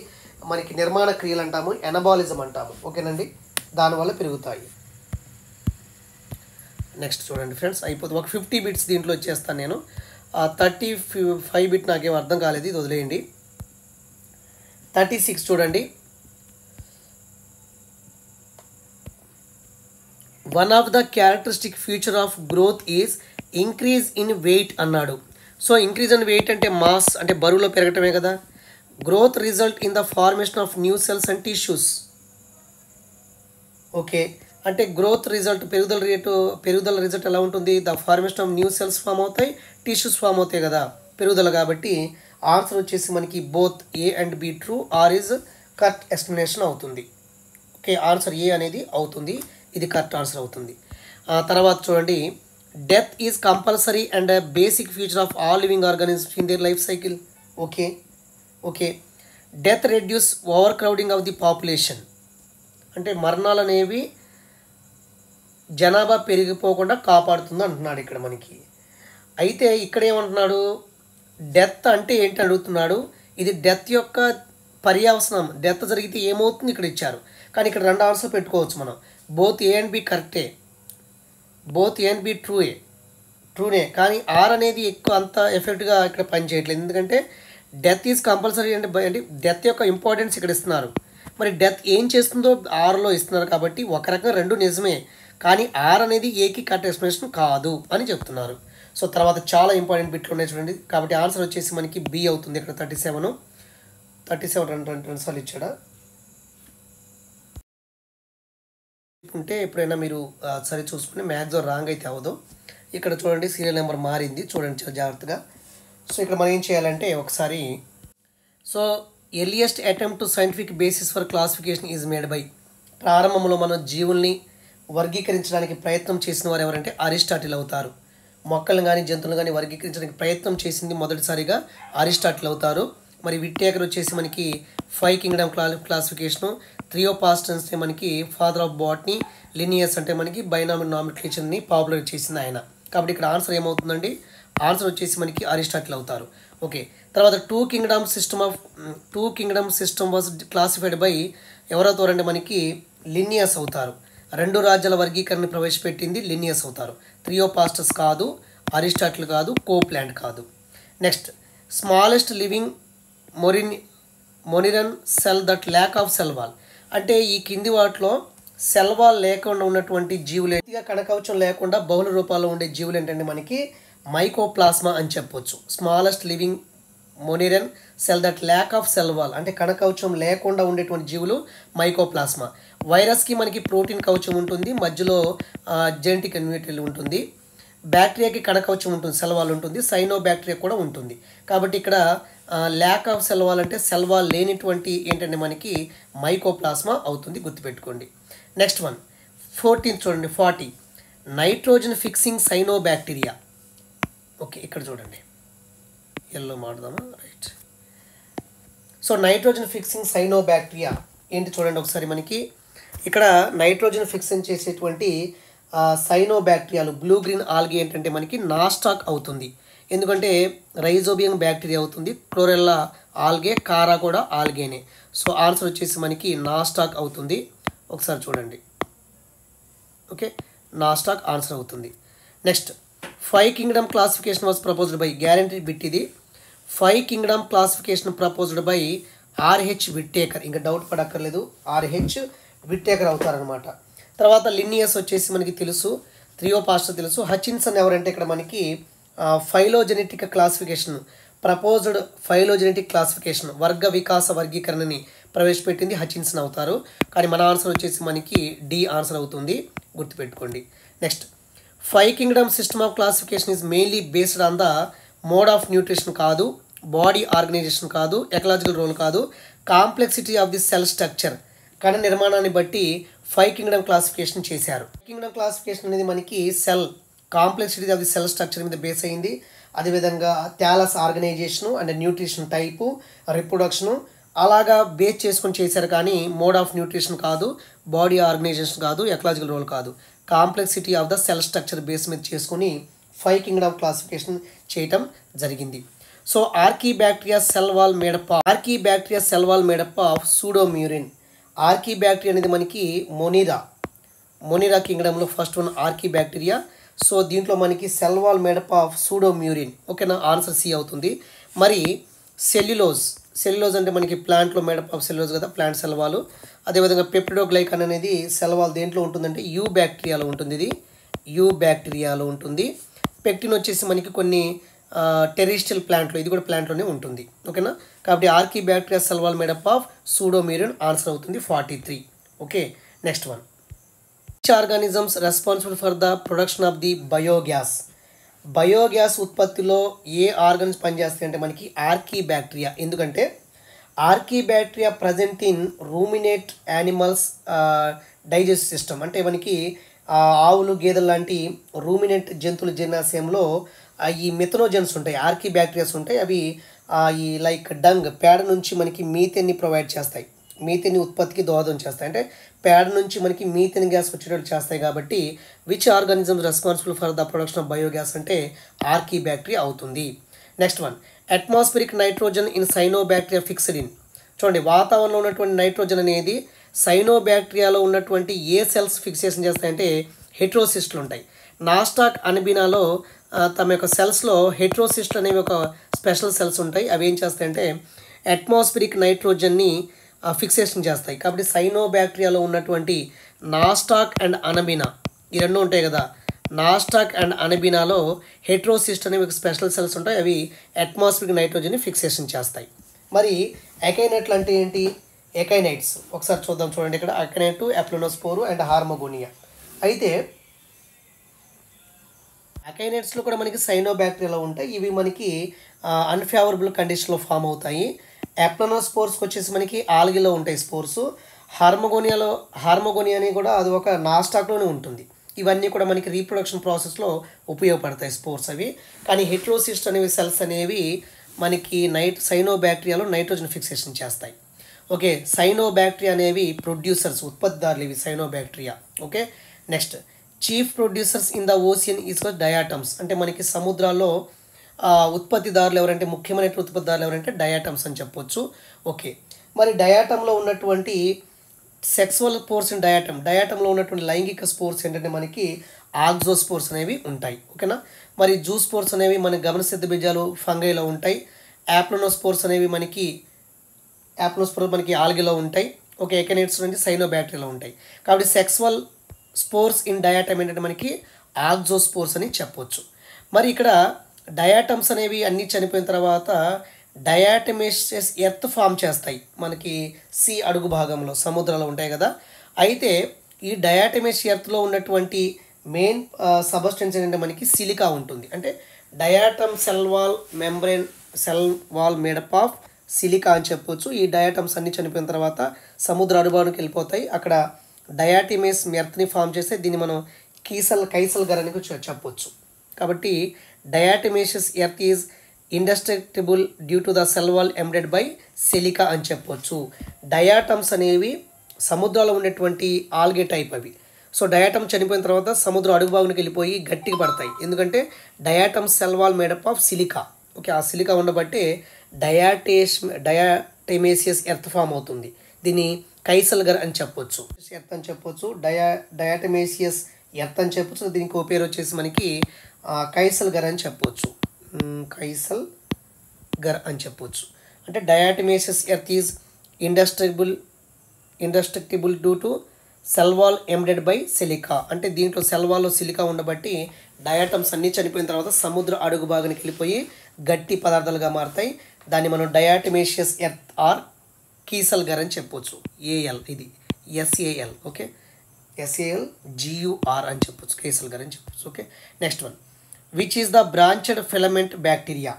మనకి నిర్మాణ క్రియలు అంటాము, ఎనబాలిజం అంటాము. ఓకేనండి, దానివల్ల పెరుగుతాయి. నెక్స్ట్ చూడండి ఫ్రెండ్స్, అయిపోతుంది. ఒక 50 బిట్స్ దీంట్లో వచ్చేస్తాను నేను. 35 బిట్ నాకేం అర్థం కాలేదు, ఇది వదిలేయండి. 36 చూడండి. One of the characteristic feature of growth is increase in weight అన్నాడు. సో ఇంక్రీజ్ ఇన్ వెయిట్ అంటే మాస్, అంటే బరువులో పెరగటమే కదా. Growth result in the formation of new cells and tissues. Okay, అంటే గ్రోత్ రిజల్ట్ పెరుగుదల రిజల్ట్ ఎలా ఉంటుంది? The formation of new cells form అవుతాయి, టిష్యూస్ ఫామ్ అవుతాయి కదా పెరుగుదల. కాబట్టి ఆన్సర్ వచ్చేసి మనకి both A and B true, R is correct explanation అవుతుంది. ఓకే, ఆన్సర్ ఏ అనేది అవుతుంది, ఇది కరెక్ట్ ఆన్సర్ అవుతుంది. తర్వాత చూడండి, death is compulsory and basic feature of all living organisms in their life cycle. Okay, death reduce over crowding of the population. అంటే మరణాలు అనేవి జనాభా పెరిగిపోకుండా కాపాడుతుంది అంటున్నాడు ఇక్కడ మనకి. అయితే ఇక్కడ ఏమంటున్నాడు? డెత్ అంటే ఏంటి అడుగుతున్నాడు. ఇది డెత్ యొక్క పర్యవసనం, డెత్ జరిగితే ఏమవుతుంది ఇక్కడ ఇచ్చారు. కానీ ఇక్కడ రెండు ఆన్సర్ పెట్టుకోవచ్చు మనం. బోత్ ఏ అండ్ బి కరెక్టే, బోత్ ఏ అండ్ బి ట్రూనే. కానీ ఆర్ అనేది ఎక్కువ అంత ఎఫెక్ట్గా ఇక్కడ పనిచేయట్లేదు. ఎందుకంటే డెత్ ఈజ్ కంపల్సరీ అంటే డెత్ యొక్క ఇంపార్టెన్స్ ఇక్కడ ఇస్తున్నారు. మరి డెత్ ఏం చేస్తుందో ఆర్లో ఇస్తున్నారు. కాబట్టి ఒక రకంగా రెండు నిజమే, కానీ ఆర్ అనేది ఏకి కరెక్ట్ ఎక్స్ప్లెనేషన్ కాదు అని చెప్తున్నారు. సో తర్వాత చాలా ఇంపార్టెంట్ బిట్లు ఉన్నాయి చూడండి. కాబట్టి ఆన్సర్ వచ్చేసి మనకి బి అవుతుంది. ఇక్కడ 37 రెండు సార్లు ఇచ్చాడా ఉంటే ఎప్పుడైనా మీరు సరి చూసుకుని మ్యాథ్స్ రాంగ్ అయితే అవ్వదు. ఇక్కడ చూడండి సీరియల్ నెంబర్ మారింది, చూడండి చాలా జాగ్రత్తగా. సో ఇక్కడ మనం ఏం చేయాలంటే ఒకసారి, so earliest attempt to scientific basis for classification is made by, ప్రారంభంలో మనం జీవుల్ని వర్గీకరించడానికి ప్రయత్నం చేసిన వారు ఎవరంటే అరిస్టాటిల్ అవుతారు. మొక్కలను కానీ జంతువులను కానీ వర్గీకరించడానికి ప్రయత్నం చేసింది మొదటిసారిగా అరిస్టాటిల్ అవుతారు. మరి విట్టేకర్ వచ్చేసి మనకి 5 కింగ్డమ్ క్లాసిఫికేషను, థియోపాస్టన్స్ మనకి ఫాదర్ ఆఫ్ బాటనీ, లినియస్ అంటే మనకి బైనామిల్ నామినిక్లేచర్ని పాపులర్ చేసింది ఆయన. కాబట్టి ఇక్కడ ఆన్సర్ ఏమవుతుందండి, ఆన్సర్ వచ్చేసి మనకి అరిస్టాటిల్ అవుతారు. ఓకే, తర్వాత 2 kingdom system was classified by ఎవరవుతారంటే మనకి లినియస్ అవుతారు. 2 రాజ్యాల వర్గీకరణ ప్రవేశపెట్టింది లినియస్ అవుతారు. థియోపాస్టస్ కాదు, అరిస్టాటిల్ కాదు, కోప్లాండ్ కాదు. Next, smallest living moneran cell that lack of cell wall, అంటే ఈ కింది వాటిలో సెల్ వాల్ లేకుండా ఉన్నటువంటి జీవులు, కణకవచం లేకుండా బహుళ రూపాల్లో ఉండే జీవులు ఏంటంటే మనకి మైకోప్లాస్మా అని చెప్పొచ్చు. Smallest living moneran cell that lack of cell wall, అంటే కణకవచం లేకుండా ఉండేటువంటి జీవులు మైకోప్లాస్మా. వైరస్కి మనకి ప్రోటీన్ కవచం ఉంటుంది, మధ్యలో జెనెటిక్ ఇమ్యూనిటీ ఉంటుంది. బ్యాక్టీరియాకి కణకవచం ఉంటుంది, సెల్ వాల్ ఉంటుంది. సైనో బ్యాక్టీరియా కూడా ఉంటుంది. కాబట్టి ఇక్కడ ల్యాక్ ఆఫ్ సెల్ వాల్ అంటే సెల్ వాల్ లేనిటువంటి ఏంటంటే మనకి మైకోప్లాస్మా అవుతుంది, గుర్తుపెట్టుకోండి. నెక్స్ట్ వన్ 14th చూడండి, 40 nitrogen fixing cyanobacteria. Okay, ఇక్కడ చూడండి ఎల్లో మాడదామా, right. So nitrogen fixing cyanobacteria ఏంటి చూడండి ఒకసారి. మనకి ఇక్కడ నైట్రోజన్ ఫిక్సింగ్ చేసేటువంటి సైనో బ్యాక్టీరియాలు, బ్లూ గ్రీన్ ఆల్గే ఏంటంటే మనకి నాస్టాక్ అవుతుంది. ఎందుకంటే రైజోబియం బ్యాక్టీరియా అవుతుంది, క్లోరెల్లా ఆల్గే, కారా కూడా ఆల్గేనే. సో ఆన్సర్ వచ్చేసి మనకి నాస్టాక్ అవుతుంది. ఒకసారి చూడండి, ఓకే, నాస్టాక్ ఆన్సర్ అవుతుంది. Next, 5 kingdom classification was proposed by, guarantee bit ఇది. 5 kingdom classification proposed by RH Whittaker, ఇంకా డౌట్ పడక్కర్లేదు, ఆర్హెచ్ విట్టేకర్ అవుతారనమాట. తర్వాత లినియస్ వచ్చేసి మనకి తెలుసు, థియోపాస్టర్ తెలుసు. హచిన్సన్ ఎవరంటే ఇక్కడ మనకి phylogenetic classification, proposed phylogenetic classification, వర్గ వికాస వర్గీకరణని ప్రవేశపెట్టింది హచిన్సన్ అవుతారు. కానీ మన ఆన్సర్ వచ్చేసి మనకి డి ఆన్సర్ అవుతుంది, గుర్తుపెట్టుకోండి. Next, 5 kingdom system of classification is mainly based on the mode of nutrition కాదు, బాడీ ఆర్గనైజేషన్ కాదు, ఎకలాజికల్ రోల్ కాదు, complexity of the cell structure, కణ నిర్మాణాన్ని బట్టి 5 కింగ్డమ్ క్లాసిఫికేషన్ చేశారు. కింగ్డమ్ క్లాసిఫికేషన్ అనేది మనకి cell complexity of the cell structure మీద బేస్ అయింది. అదేవిధంగా thallus organisation and nutrition type, reproduction అలాగా బేస్ చేసుకొని చేశారు. కానీ మోడ్ ఆఫ్ న్యూట్రిషన్ కాదు, బాడీ ఆర్గనైజేషన్ కాదు, ఎకలాజికల్ రోల్ కాదు, complexity of the cell structure base మీద చేసుకొని 5 కింగ్డమ్ క్లాసిఫికేషన్ చేయటం జరిగింది. So archaebacteria cell wall made up of pseudomurein. Archaebacteria అనేది మనకి మొనిరా కింగ్డమ్లో ఫస్ట్ వన్ ఆర్కీబ్యాక్టీరియా. సో దీంట్లో మనకి cell wall made up of pseudomurein. ఓకేనా, ఆన్సర్ సి అవుతుంది. మరి సెల్యులోజ్ అంటే మనకి ప్లాంట్లో మేడప్ ఆఫ్ సెల్యులోజ్ కదా, ప్లాంట్ సెల్ వాల్. అదేవిధంగా పెప్టిడోగ్లైకాన్ అనేది సెల్ వాల్ దేంట్లో ఉంటుందంటే యూ బ్యాక్టీరియాలో ఉంటుంది. ఇది యూ బ్యాక్టీరియాలో ఉంటుంది. పెక్టిన్ వచ్చేసి మనకి కొన్ని టెరిస్టియల్ ప్లాంట్లో, ఇది కూడా ప్లాంట్లోనే ఉంటుంది. ఓకేనా, కాబట్టి archaebacteria cell wall made up of pseudomurein answer అవుతుంది 43. Okay, next one, which organisms responsible for the production of the biogas. Biogas ఉత్పత్తిలో ఏ ఆర్గన్స్ పనిచేస్తాయి అంటే మనకి ఆర్కీబ్యాక్టీరియా. ఎందుకంటే archaebacteria present in ruminate animals digest system, అంటే మనకి ఆవులు గేదెలు లాంటి రూమినేట్ జంతువుల జీర్ణాశయంలో ఈ మెథనోజన్స్ ఉంటాయి, ఆర్కీబ్యాక్టీరియాస్ ఉంటాయి. అవి ఈ లైక్ డంగ్, పేడ నుంచి మనకి మీథేన్ని ప్రొవైడ్ చేస్తాయి, మీథేన్ ఉత్పత్తికి దోహదం చేస్తాయి. అంటే పేడ నుంచి మనకి మీథేన్ గ్యాస్ వచ్చేటట్టు చేస్తాయి. కాబట్టి which organism responsible for the production of biogas అంటే ఆర్కీబ్యాక్టీరియా అవుతుంది. Next one, atmospheric nitrogen in cyanobacteria fixed in. చూడండి, వాతావరణంలో ఉన్నటువంటి నైట్రోజన్ అనేది సైనోబ్యాక్టీరియాలో ఉన్నటువంటి ఏ సెల్స్ ఫిక్సేషన్ చేస్తాయంటే హెట్రోసిస్ట్లు ఉంటాయి. నాస్టాక్ అనిబినాలో తమ యొక్క సెల్స్లో హెట్రోసిస్ట్లు అనేవి ఒక స్పెషల్ సెల్స్ ఉంటాయి. అవి ఏం చేస్తాయంటే అట్మాస్ఫిరిక్ నైట్రోజన్ని ఫిక్సేషన్ చేస్తాయి. కాబట్టి సైనోబ్యాక్టీరియాలో ఉన్నటువంటి నాస్టాక్ అండ్ అనబినా ఈ రెండు ఉంటాయి కదా, నాస్టాక్ అండ్ అనబినాలో హెట్రోసిస్ట్ అనేవి ఒక స్పెషల్ సెల్స్ ఉంటాయి. అవి అట్మాస్ఫిరిక్ నైట్రోజన్ని ఫిక్సేషన్ చేస్తాయి. మరి ఎకైనైట్లు అంటే ఏంటి? ఎకైనైట్స్ ఒకసారి చూద్దాం. చూడండి, ఇక్కడ ఎకైనైట్, ఎప్లోనోస్పోరు అండ్ హార్మోగోనియా. అయితే అకైనైట్స్లో కూడా మనకి సైనోబాక్టీరియాలో ఉంటాయి. ఇవి మనకి అన్ఫేవరబుల్ కండిషన్లో ఫామ్ అవుతాయి. యాప్లనోస్పోర్స్కి వచ్చేసి మనకి ఆల్గిలో ఉంటాయి స్పోర్స్. హార్మోగోనియా అని కూడా అది ఒక నాస్టాక్లోనే ఉంటుంది. ఇవన్నీ కూడా మనకి రీప్రొడక్షన్ ప్రాసెస్లో ఉపయోగపడతాయి స్పోర్స్ అవి. కానీ హెట్రోసిస్ట్ అనేవి సెల్స్ అనేవి మనకి సైనోబాక్టీరియాలో నైట్రోజన్ ఫిక్సేషన్ చేస్తాయి. ఓకే, సైనోబాక్టీరియా అనేవి ప్రొడ్యూసర్స్, ఉత్పత్తిదారులు ఇవి cyanobacteria. Okay, next chief producers in the ocean is diatoms. అంటే మనకి సముద్రాల్లో ఉత్పత్తిదారులు ఎవరంటే, ముఖ్యమైన ఉత్పత్తిదారులు ఎవరంటే డయాటమ్స్ అని చెప్పొచ్చు. ఓకే, మరి డయాటంలో ఉన్నటువంటి సెక్సువల్ స్పోర్స్ ఇన్ డయాటంలో ఉన్నటువంటి లైంగిక స్పోర్స్ ఏంటంటే మనకి ఆక్సోస్పోర్స్ అనేవి ఉంటాయి. ఓకేనా, మరి జూస్పోర్స్ అనేవి మనకి గమనసిద్ధ బీజాలు ఫంగైలో ఉంటాయి. యాప్లనోస్పోర్స్ అనేవి మనకి ఆల్గిలో ఉంటాయి. ఓకే, ఎకనైట్స్ నుంచి సైనోబాక్టీరియాలో ఉంటాయి. కాబట్టి సెక్సువల్ స్పోర్స్ ఇన్ డయాటమ్ ఏంటంటే మనకి ఆక్సోస్పోర్స్ అని చెప్పొచ్చు. మరి ఇక్కడ డయాటమ్స్ అనేవి అన్నీ చనిపోయిన తర్వాత డయాటమేషియస్ ఎర్త్ ఫామ్ చేస్తాయి. మనకి సీ అడుగు భాగంలో సముద్రాలు ఉంటాయి కదా. అయితే ఈ డయాటమేషియస్ ఎర్త్లో ఉన్నటువంటి మెయిన్ సబ్స్టెన్స్ ఏంటంటే మనకి సిలికా ఉంటుంది. అంటే diatom cell wall made up of silica అని చెప్పొచ్చు. ఈ డయాటమ్స్ అన్ని చనిపోయిన తర్వాత సముద్ర అడుగులోకి వెళ్ళిపోతాయి. అక్కడ డయాటమేస్ ఎర్త్ని ఫామ్ చేస్తే దీన్ని మనం కైసల్ గర్ అని చెప్పొచ్చు. కాబట్టి diatomaceous earth is indestructible due to the cell wall embedded by silica అని చెప్పొచ్చు. డయాటమ్స్ అనేవి సముద్రాల్లో ఉండేటువంటి ఆల్గే టైప్ అవి. సో డయాటమ్ చనిపోయిన తర్వాత సముద్రం అడుగు భాగానికి వెళ్ళిపోయి గట్టిగా పడతాయి. ఎందుకంటే diatom cell wall made up of silica. Okay, ఆ సిలికా ఉండబట్టే డయాటమేషియస్ ఎర్త్ ఫామ్ అవుతుంది. దీన్ని కైసల్ గర్ అని చెప్పొచ్చు. ఎర్త్ అని చెప్పొచ్చు, డయాటమేషియస్ ఎర్త్ అని చెప్పొచ్చు. దీనికి ఒక పేరు వచ్చేసి మనకి కైసల్ గర్ అని చెప్పొచ్చు. కైసల్ గర్ అని చెప్పొచ్చు. అంటే diatomaceous earth is indestructible due to cell wall embedded by silica. అంటే దీంట్లో సెల్ వాల్లో సిలికా ఉండబట్టి డయాటమ్స్ అన్నీ చనిపోయిన తర్వాత సముద్ర అడుగు భాగానికి వెళ్ళిపోయి గట్టి పదార్థాలుగా మారుతాయి. దాన్ని మనం డయాటమేషియస్ ఎర్త్ ఆర్ కీసల్ గర్ అని చెప్పొచ్చు. ఏఎల్ ఇది ఎస్ఏఎల్. ఓకే, SALGUR అని చెప్పొచ్చు, కీసల్ గర్ అని చెప్పొచ్చు. Okay, next one, which is the branched filament bacteria.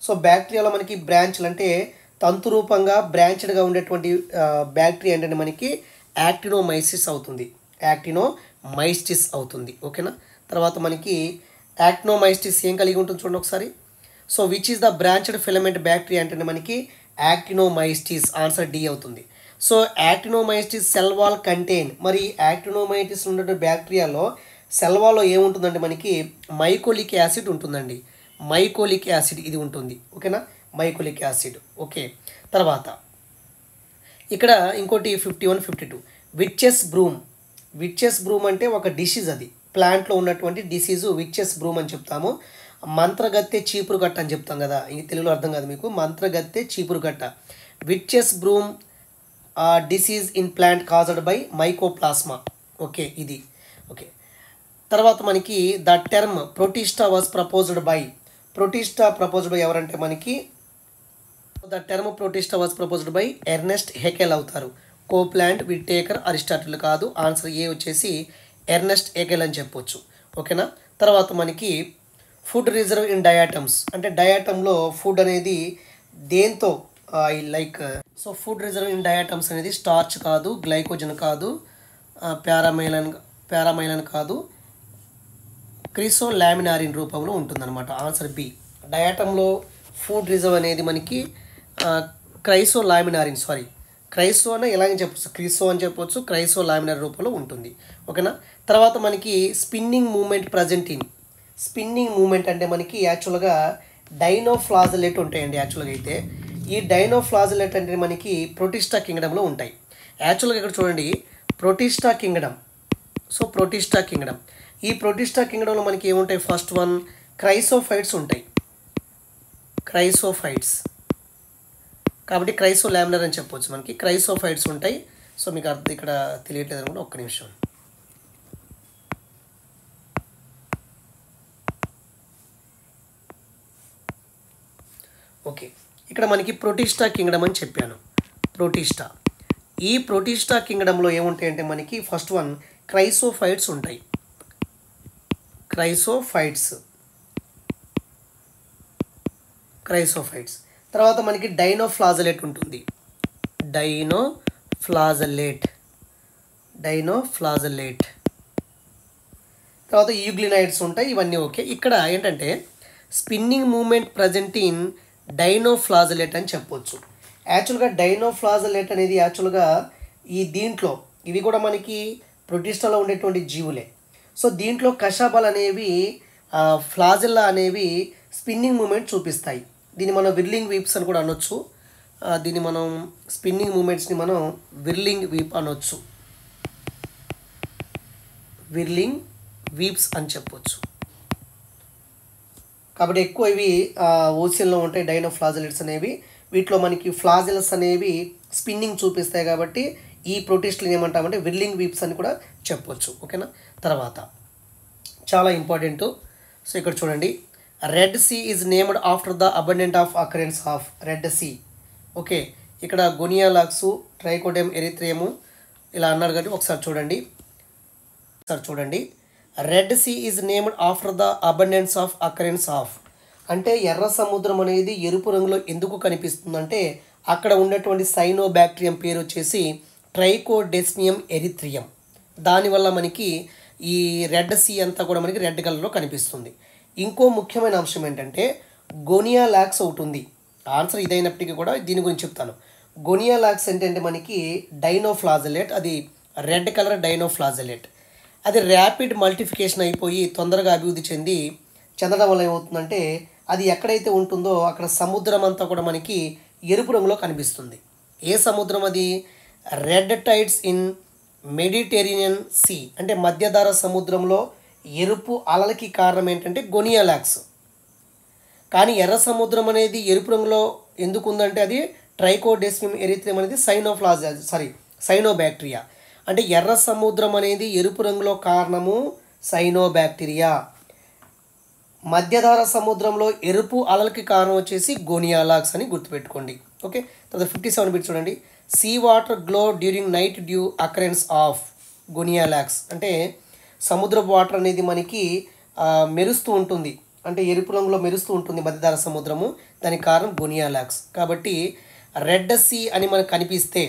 So బ్యాక్టీరియాలో మనకి బ్రాంచ్లు అంటే తంతు రూపంగా బ్రాంచెడ్గా ఉండేటువంటి బ్యాక్టీరియా ఏంటంటే మనకి యాక్టినోమైసిస్ అవుతుంది. ఓకేనా, తర్వాత మనకి యాక్టినోమైసిస్ ఏం కలిగి ఉంటుంది చూడండి ఒకసారి. So which is the branched filament bacteria అంటే మనకి యాక్టినోమైసిస్, ఆన్సర్ డి అవుతుంది. So actinomyces cell wall contain. మరి యాక్టినోమైసిస్ ఉన్నటువంటి బ్యాక్టీరియాలో సెల్ వాల్లో ఏముంటుందంటే మనకి మైకోలిక్ యాసిడ్ ఉంటుందండి. మైకోలిక్ యాసిడ్ ఇది ఉంటుంది. ఓకేనా, మైకోలిక్ యాసిడ్. ఓకే, తర్వాత ఇక్కడ ఇంకోటి 51, 52 విచ్చెస్ బ్రూమ్ అంటే ఒక డిసీజ్. అది ప్లాంట్లో ఉన్నటువంటి డిసీజు విచ్చెస్ బ్రూమ్ అని చెప్తాము. మంత్రగత్తె చీపురు గట్ట అని చెప్తాం కదా, ఇది తెలుగులో అర్థం కాదు మీకు. మంత్రగత్తె చీపురు గట్ట, witches broom disease in plant caused by mycoplasma. Okay, ఇది. ఓకే, తర్వాత మనకి the term Protista was proposed by ఎవరంటే మనకి the term Protista was proposed by Ernst Haeckel అవుతారు. కోప్లాండ్, విట్టేకర్, అరిస్టాటిల్ కాదు. ఆన్సర్ ఏ వచ్చేసి ఎర్నెస్ట్ హెకెల్ అని చెప్పొచ్చు. ఓకేనా, తర్వాత మనకి ఫుడ్ రిజర్వ్ ఇన్ డయాటమ్స్. అంటే డయాటంలో ఫుడ్ అనేది దేంతో so food reserve in diatoms అనేది స్టార్చ్ కాదు, గ్లైకోజన్ కాదు, పారామైలన్ కాదు, క్రిసోలామినారిన్ రూపంలో ఉంటుందన్నమాట. Answer B. డయాటంలో ఫుడ్ రిజర్వ్ అనేది మనకి క్రైసో అని ఎలాగని చెప్పొచ్చు, క్రిసో అని చెప్పొచ్చు, క్రైసోలామినార్ రూపంలో ఉంటుంది. ఓకేనా, తర్వాత మనకి స్పిన్నింగ్ మూమెంట్ అంటే మనకి యాక్చువల్గా డైనోఫ్లాజెలెట్ ఉంటాయండి. యాక్చువల్గా అయితే ఈ డైనోఫ్లాజెలెట్ అంటే మనకి ప్రొటిస్టా కింగ్డమ్లో ఉంటాయి. యాక్చువల్గా ఇక్కడ చూడండి, ప్రొటిస్టా కింగ్డమ్. ఈ ప్రొటిస్టా కింగ్డమ్లో మనకి ఏముంటాయి, ఫస్ట్ వన్ క్రైసోఫైట్స్ ఉంటాయి. కాబట్టి క్రైసోలామినార్ అని చెప్పొచ్చు. మనకి క్రైసోఫైట్స్ ఉంటాయి. సో మీకు అర్థం ఇక్కడ తెలియట్లేదు అనుకుంటే ఒక్క నిమిషం. ఓకే, ఇక్కడ మనకి ప్రొటిస్టా కింగ్డమ్ అని చెప్పాను. ఈ ప్రొటిస్టా కింగ్డమ్లో ఏముంటాయంటే మనకి ఫస్ట్ వన్ క్రైసోఫైట్స్ ఉంటాయి. క్రైసోఫైట్స్. తర్వాత మనకి డైనోఫ్లాజెలేట్ ఉంటుంది. డైనోఫ్లాజెలేట్. తర్వాత యూగ్లినైడ్స్ ఉంటాయి. ఇవన్నీ ఓకే. ఇక్కడ ఏంటంటే స్పిన్నింగ్ మూమెంట్ ప్రజెంట్ ఇన్ డైనోఫ్లాజెలేట్ అని చెప్పొచ్చు. యాక్చువల్గా డైనోఫ్లాజెలేట్ అనేది యాక్చువల్గా దీంట్లో ఇవి కూడా మనకి ప్రొటిస్టాలో ఉండేటువంటి జీవులే. సో దీంట్లో కషాబాలు అనేవి ఫ్లాజెల్లా అనేవి స్పిన్నింగ్ మూమెంట్ చూపిస్తాయి. దీన్ని మనం విర్లింగ్ వీప్స్ అని కూడా అనొచ్చు. దీన్ని మనం స్పిన్నింగ్ మూమెంట్స్ని మనం విర్లింగ్ వీప్ అనొచ్చు. విర్లింగ్ వీప్స్ అని చెప్పొచ్చు. కాబట్టి ఎక్కువ ఇవి ఓషన్లో ఉంటాయి డైనోఫ్లాజెలేట్స్ అనేవి. వీటిలో మనకి ఫ్లాజెల్స్ అనేవి స్పిన్నింగ్ చూపిస్తాయి కాబట్టి ఈ ప్రొటిస్టులు ఏమంటామంటే విర్లింగ్ వీప్స్ అని కూడా చెప్పొచ్చు. ఓకేనా. తర్వాత చాలా ఇంపార్టెంట్. సో ఇక్కడ చూడండి, Red Sea is named after the abundant of occurrence of Red Sea. Okay, ఇక్కడ గొనియాలాక్స్, ట్రైకోడెమ్ ఎరిత్రియము ఇలా అన్నారు కాబట్టి ఒకసారి చూడండి. Red Sea is named after the abundance of occurrence of అంటే ఎర్ర సముద్రం అనేది ఎరుపు రంగులో ఎందుకు కనిపిస్తుందంటే అక్కడ ఉన్నటువంటి సైనోబాక్టీరియం పేరు వచ్చేసి ట్రైకోడెస్మియం ఎరిత్రియం. దానివల్ల మనకి ఈ రెడ్ సీ అంతా కూడా మనకి రెడ్ కలర్లో కనిపిస్తుంది. ఇంకో ముఖ్యమైన అంశం ఏంటంటే గోనియాలాక్స్ ఒకటి ఉంది. ఆన్సర్ ఇదైనప్పటికీ కూడా దీని గురించి చెప్తాను. గోనియాలాక్స్ ఏంటంటే మనకి డైనోఫ్లాజెలేట్, అది రెడ్ కలర్ డైనోఫ్లాజెలేట్. అది ర్యాపిడ్ మల్టిఫికేషన్ అయిపోయి తొందరగా అభివృద్ధి చెందడం వల్ల ఏమవుతుందంటే అది ఎక్కడైతే ఉంటుందో అక్కడ సముద్రం అంతా కూడా మనకి ఎరుపు రంగులో కనిపిస్తుంది. ఏ సముద్రం అది? Red tides in Mediterranean Sea అంటే మధ్యధరా సముద్రంలో ఎరుపు అలలకి కారణం ఏంటంటే గోనియాలాక్స్. కానీ ఎర్ర సముద్రం అనేది ఎరుపు రంగులో ఎందుకు ఉందంటే అది ట్రైకోడెస్మియం ఎరిత్రియం అనేది సైనోబాక్టీరియా. అంటే ఎర్ర సముద్రం అనేది ఎరుపు రంగులో కారణము సైనోబాక్టీరియా. మధ్యధరా సముద్రంలో ఎరుపు అలలకి కారణం వచ్చేసి గోనియాలాక్స్ అని గుర్తుపెట్టుకోండి. ఓకే, తర్వాత 57 బిట్ చూడండి. Sea water glow during night due occurrence of Gonyaulax అంటే సముద్రపు వాటర్ అనేది మనకి మెరుస్తూ ఉంటుంది, అంటే ఎరుపు రంగులో మెరుస్తూ ఉంటుంది మధ్యధరా సముద్రము. దానికి కారణం గోనియాలాక్స్. కాబట్టి రెడ్ సీ అని మనకు కనిపిస్తే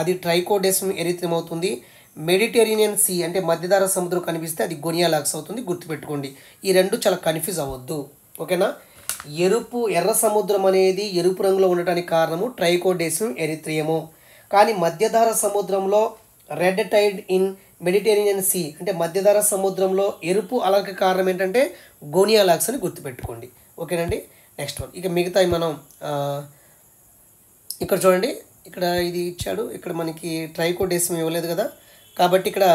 అది ట్రైకోడెస్మియం ఎరిత్రియం అవుతుంది. మెడిటేరియన్ సీ అంటే మధ్యధరా సముద్రం కనిపిస్తే అది గోనియాలాక్స్ అవుతుంది. గుర్తుపెట్టుకోండి, ఈ రెండు చాలా కన్ఫ్యూజ్ అవ్వద్దు. ఓకేనా. ఎర్ర సముద్రం అనేది ఎరుపు రంగులో ఉండటానికి కారణము ట్రైకోడెస్మియం ఎరిత్రియము. కానీ మధ్యధరా సముద్రంలో red tide in Mediterranean Sea అంటే మధ్యధరా సముద్రంలో ఎరుపు అలకి కారణం ఏంటంటే గోనియాలాక్స్ అని గుర్తుపెట్టుకోండి. ఓకేనండి. Next one. ఇక మిగతాయి మనం ఇక్కడ చూడండి, ఇక్కడ ఇది ఇచ్చాడు, ఇక్కడ మనకి ట్రైకోడెస్మియం ఇవ్వలేదు కదా, కాబట్టి ఇక్కడ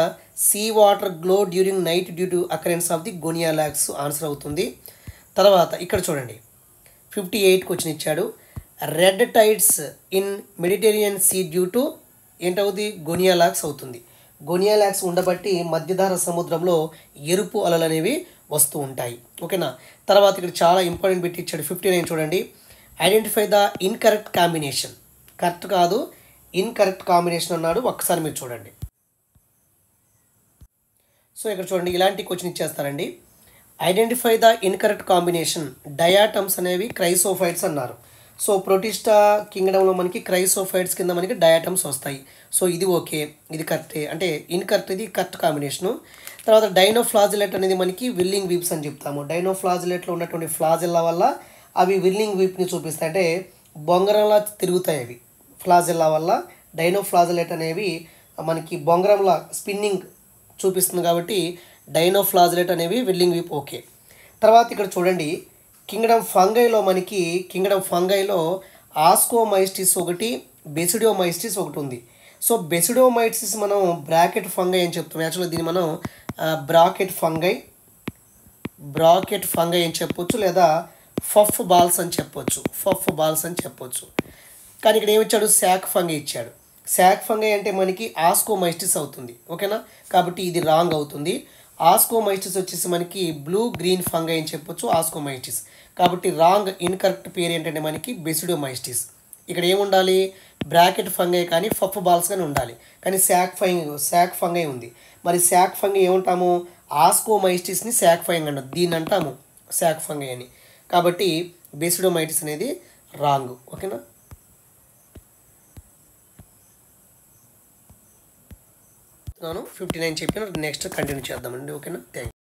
sea water glow during night due to occurrence of the Gonyaulax answer అవుతుంది. తర్వాత ఇక్కడ చూడండి 58 క్వశ్చన్ ఇచ్చాడు. Red tides in Mediterranean sea due to ఏంటవుతుంది? గోనియాలాక్స్ అవుతుంది. గోనియాలాక్స్ ఉండబట్టి మధ్యధరా సముద్రంలో ఎరుపు అలలు అనేవి వస్తూ ఉంటాయి. ఓకేనా. తర్వాత ఇక్కడ చాలా ఇంపార్టెంట్ బిట్ ఇచ్చాడు 59 చూడండి. Identify the incorrect combination. Correct కాదు, ఇన్కరెక్ట్ కాంబినేషన్ అన్నాడు. ఒక్కసారి మీరు చూడండి. సో ఇక్కడ చూడండి, ఇలాంటి క్వశ్చన్ ఇచ్చేస్తారండి. Identify the incorrect combination. Diatoms అనేవి క్రైసోఫైట్స్ అన్నారు. సో ప్రొటిస్టా కింగ్డమ్లో మనకి క్రైసోఫైట్స్ కింద మనకి డయాటమ్స్ వస్తాయి. సో ఇది ఓకే, ఇది కరెక్టే, అంటే ఇన్కరెక్ట్, ఇది కరెక్ట్ కాంబినేషను. తర్వాత డైనోఫ్లాజెలేట్ అనేది మనకి విర్లింగ్ వీప్స్ అని చెప్తాము. డైనోఫ్లాజెలేట్లో ఉన్నటువంటి ఫ్లాజెల్లా వల్ల అవి విర్లింగ్ వీప్ని చూపిస్తాయి, అంటే బొంగరంలా తిరుగుతాయి అవి. ఫ్లాజెల్లా వల్ల డైనోఫ్లాజెలేట్ అనేవి మనకి బొంగరంలా స్పిన్నింగ్ చూపిస్తుంది కాబట్టి డైనోఫ్లాజెలేట్ అనేవి విర్లింగ్ వీప్ ఓకే. తర్వాత ఇక్కడ చూడండి, కింగ్డమ్ ఫంగైలో ఆస్కోమైస్టిస్ ఒకటి, బెసిడియోమైస్టిస్ ఒకటి ఉంది. సో బెసిడియోమైస్టిస్ మనం బ్రాకెట్ ఫంగై అని చెప్తాం. యాక్చువల్గా దీన్ని మనం బ్రాకెట్ ఫంగై అని చెప్పొచ్చు, లేదా ఫఫ్ బాల్స్ అని చెప్పొచ్చు. కానీ ఇక్కడ ఏమిచ్చాడు? శాక్ ఫంగై ఇచ్చాడు. శాక్ ఫంగై అంటే మనకి ఆస్కోమైస్టిస్ అవుతుంది. ఓకేనా, కాబట్టి ఇది రాంగ్ అవుతుంది. ఆస్కోమైస్టిస్ వచ్చేసి మనకి బ్లూ గ్రీన్ ఫంగై అని చెప్పొచ్చు, ఆస్కోమైస్టిస్. కాబట్టి రాంగ్, ఇన్కరెక్ట్ పేరు ఏంటంటే మనకి బెసిడియోమైస్టిస్. ఇక్కడ ఏముండాలి? బ్రాకెట్ ఫంగై కానీ ఫఫ్ బాల్స్ కానీ ఉండాలి. కానీ శాక్ ఫంగై ఉంది. మరి శాక్ ఫంగై ఏమంటాము? ఆస్కోమైటిస్ని శాక్ ఫంగై అంటాం, దీన్ని అంటాము శాక్ ఫంగై అని. కాబట్టి బేసిడోమైటిస్ అనేది రాంగ్. ఓకేనా. 59 చెప్పిన నెక్స్ట్ కంటిన్యూ చేద్దామండి. ఓకేనా. Thank you.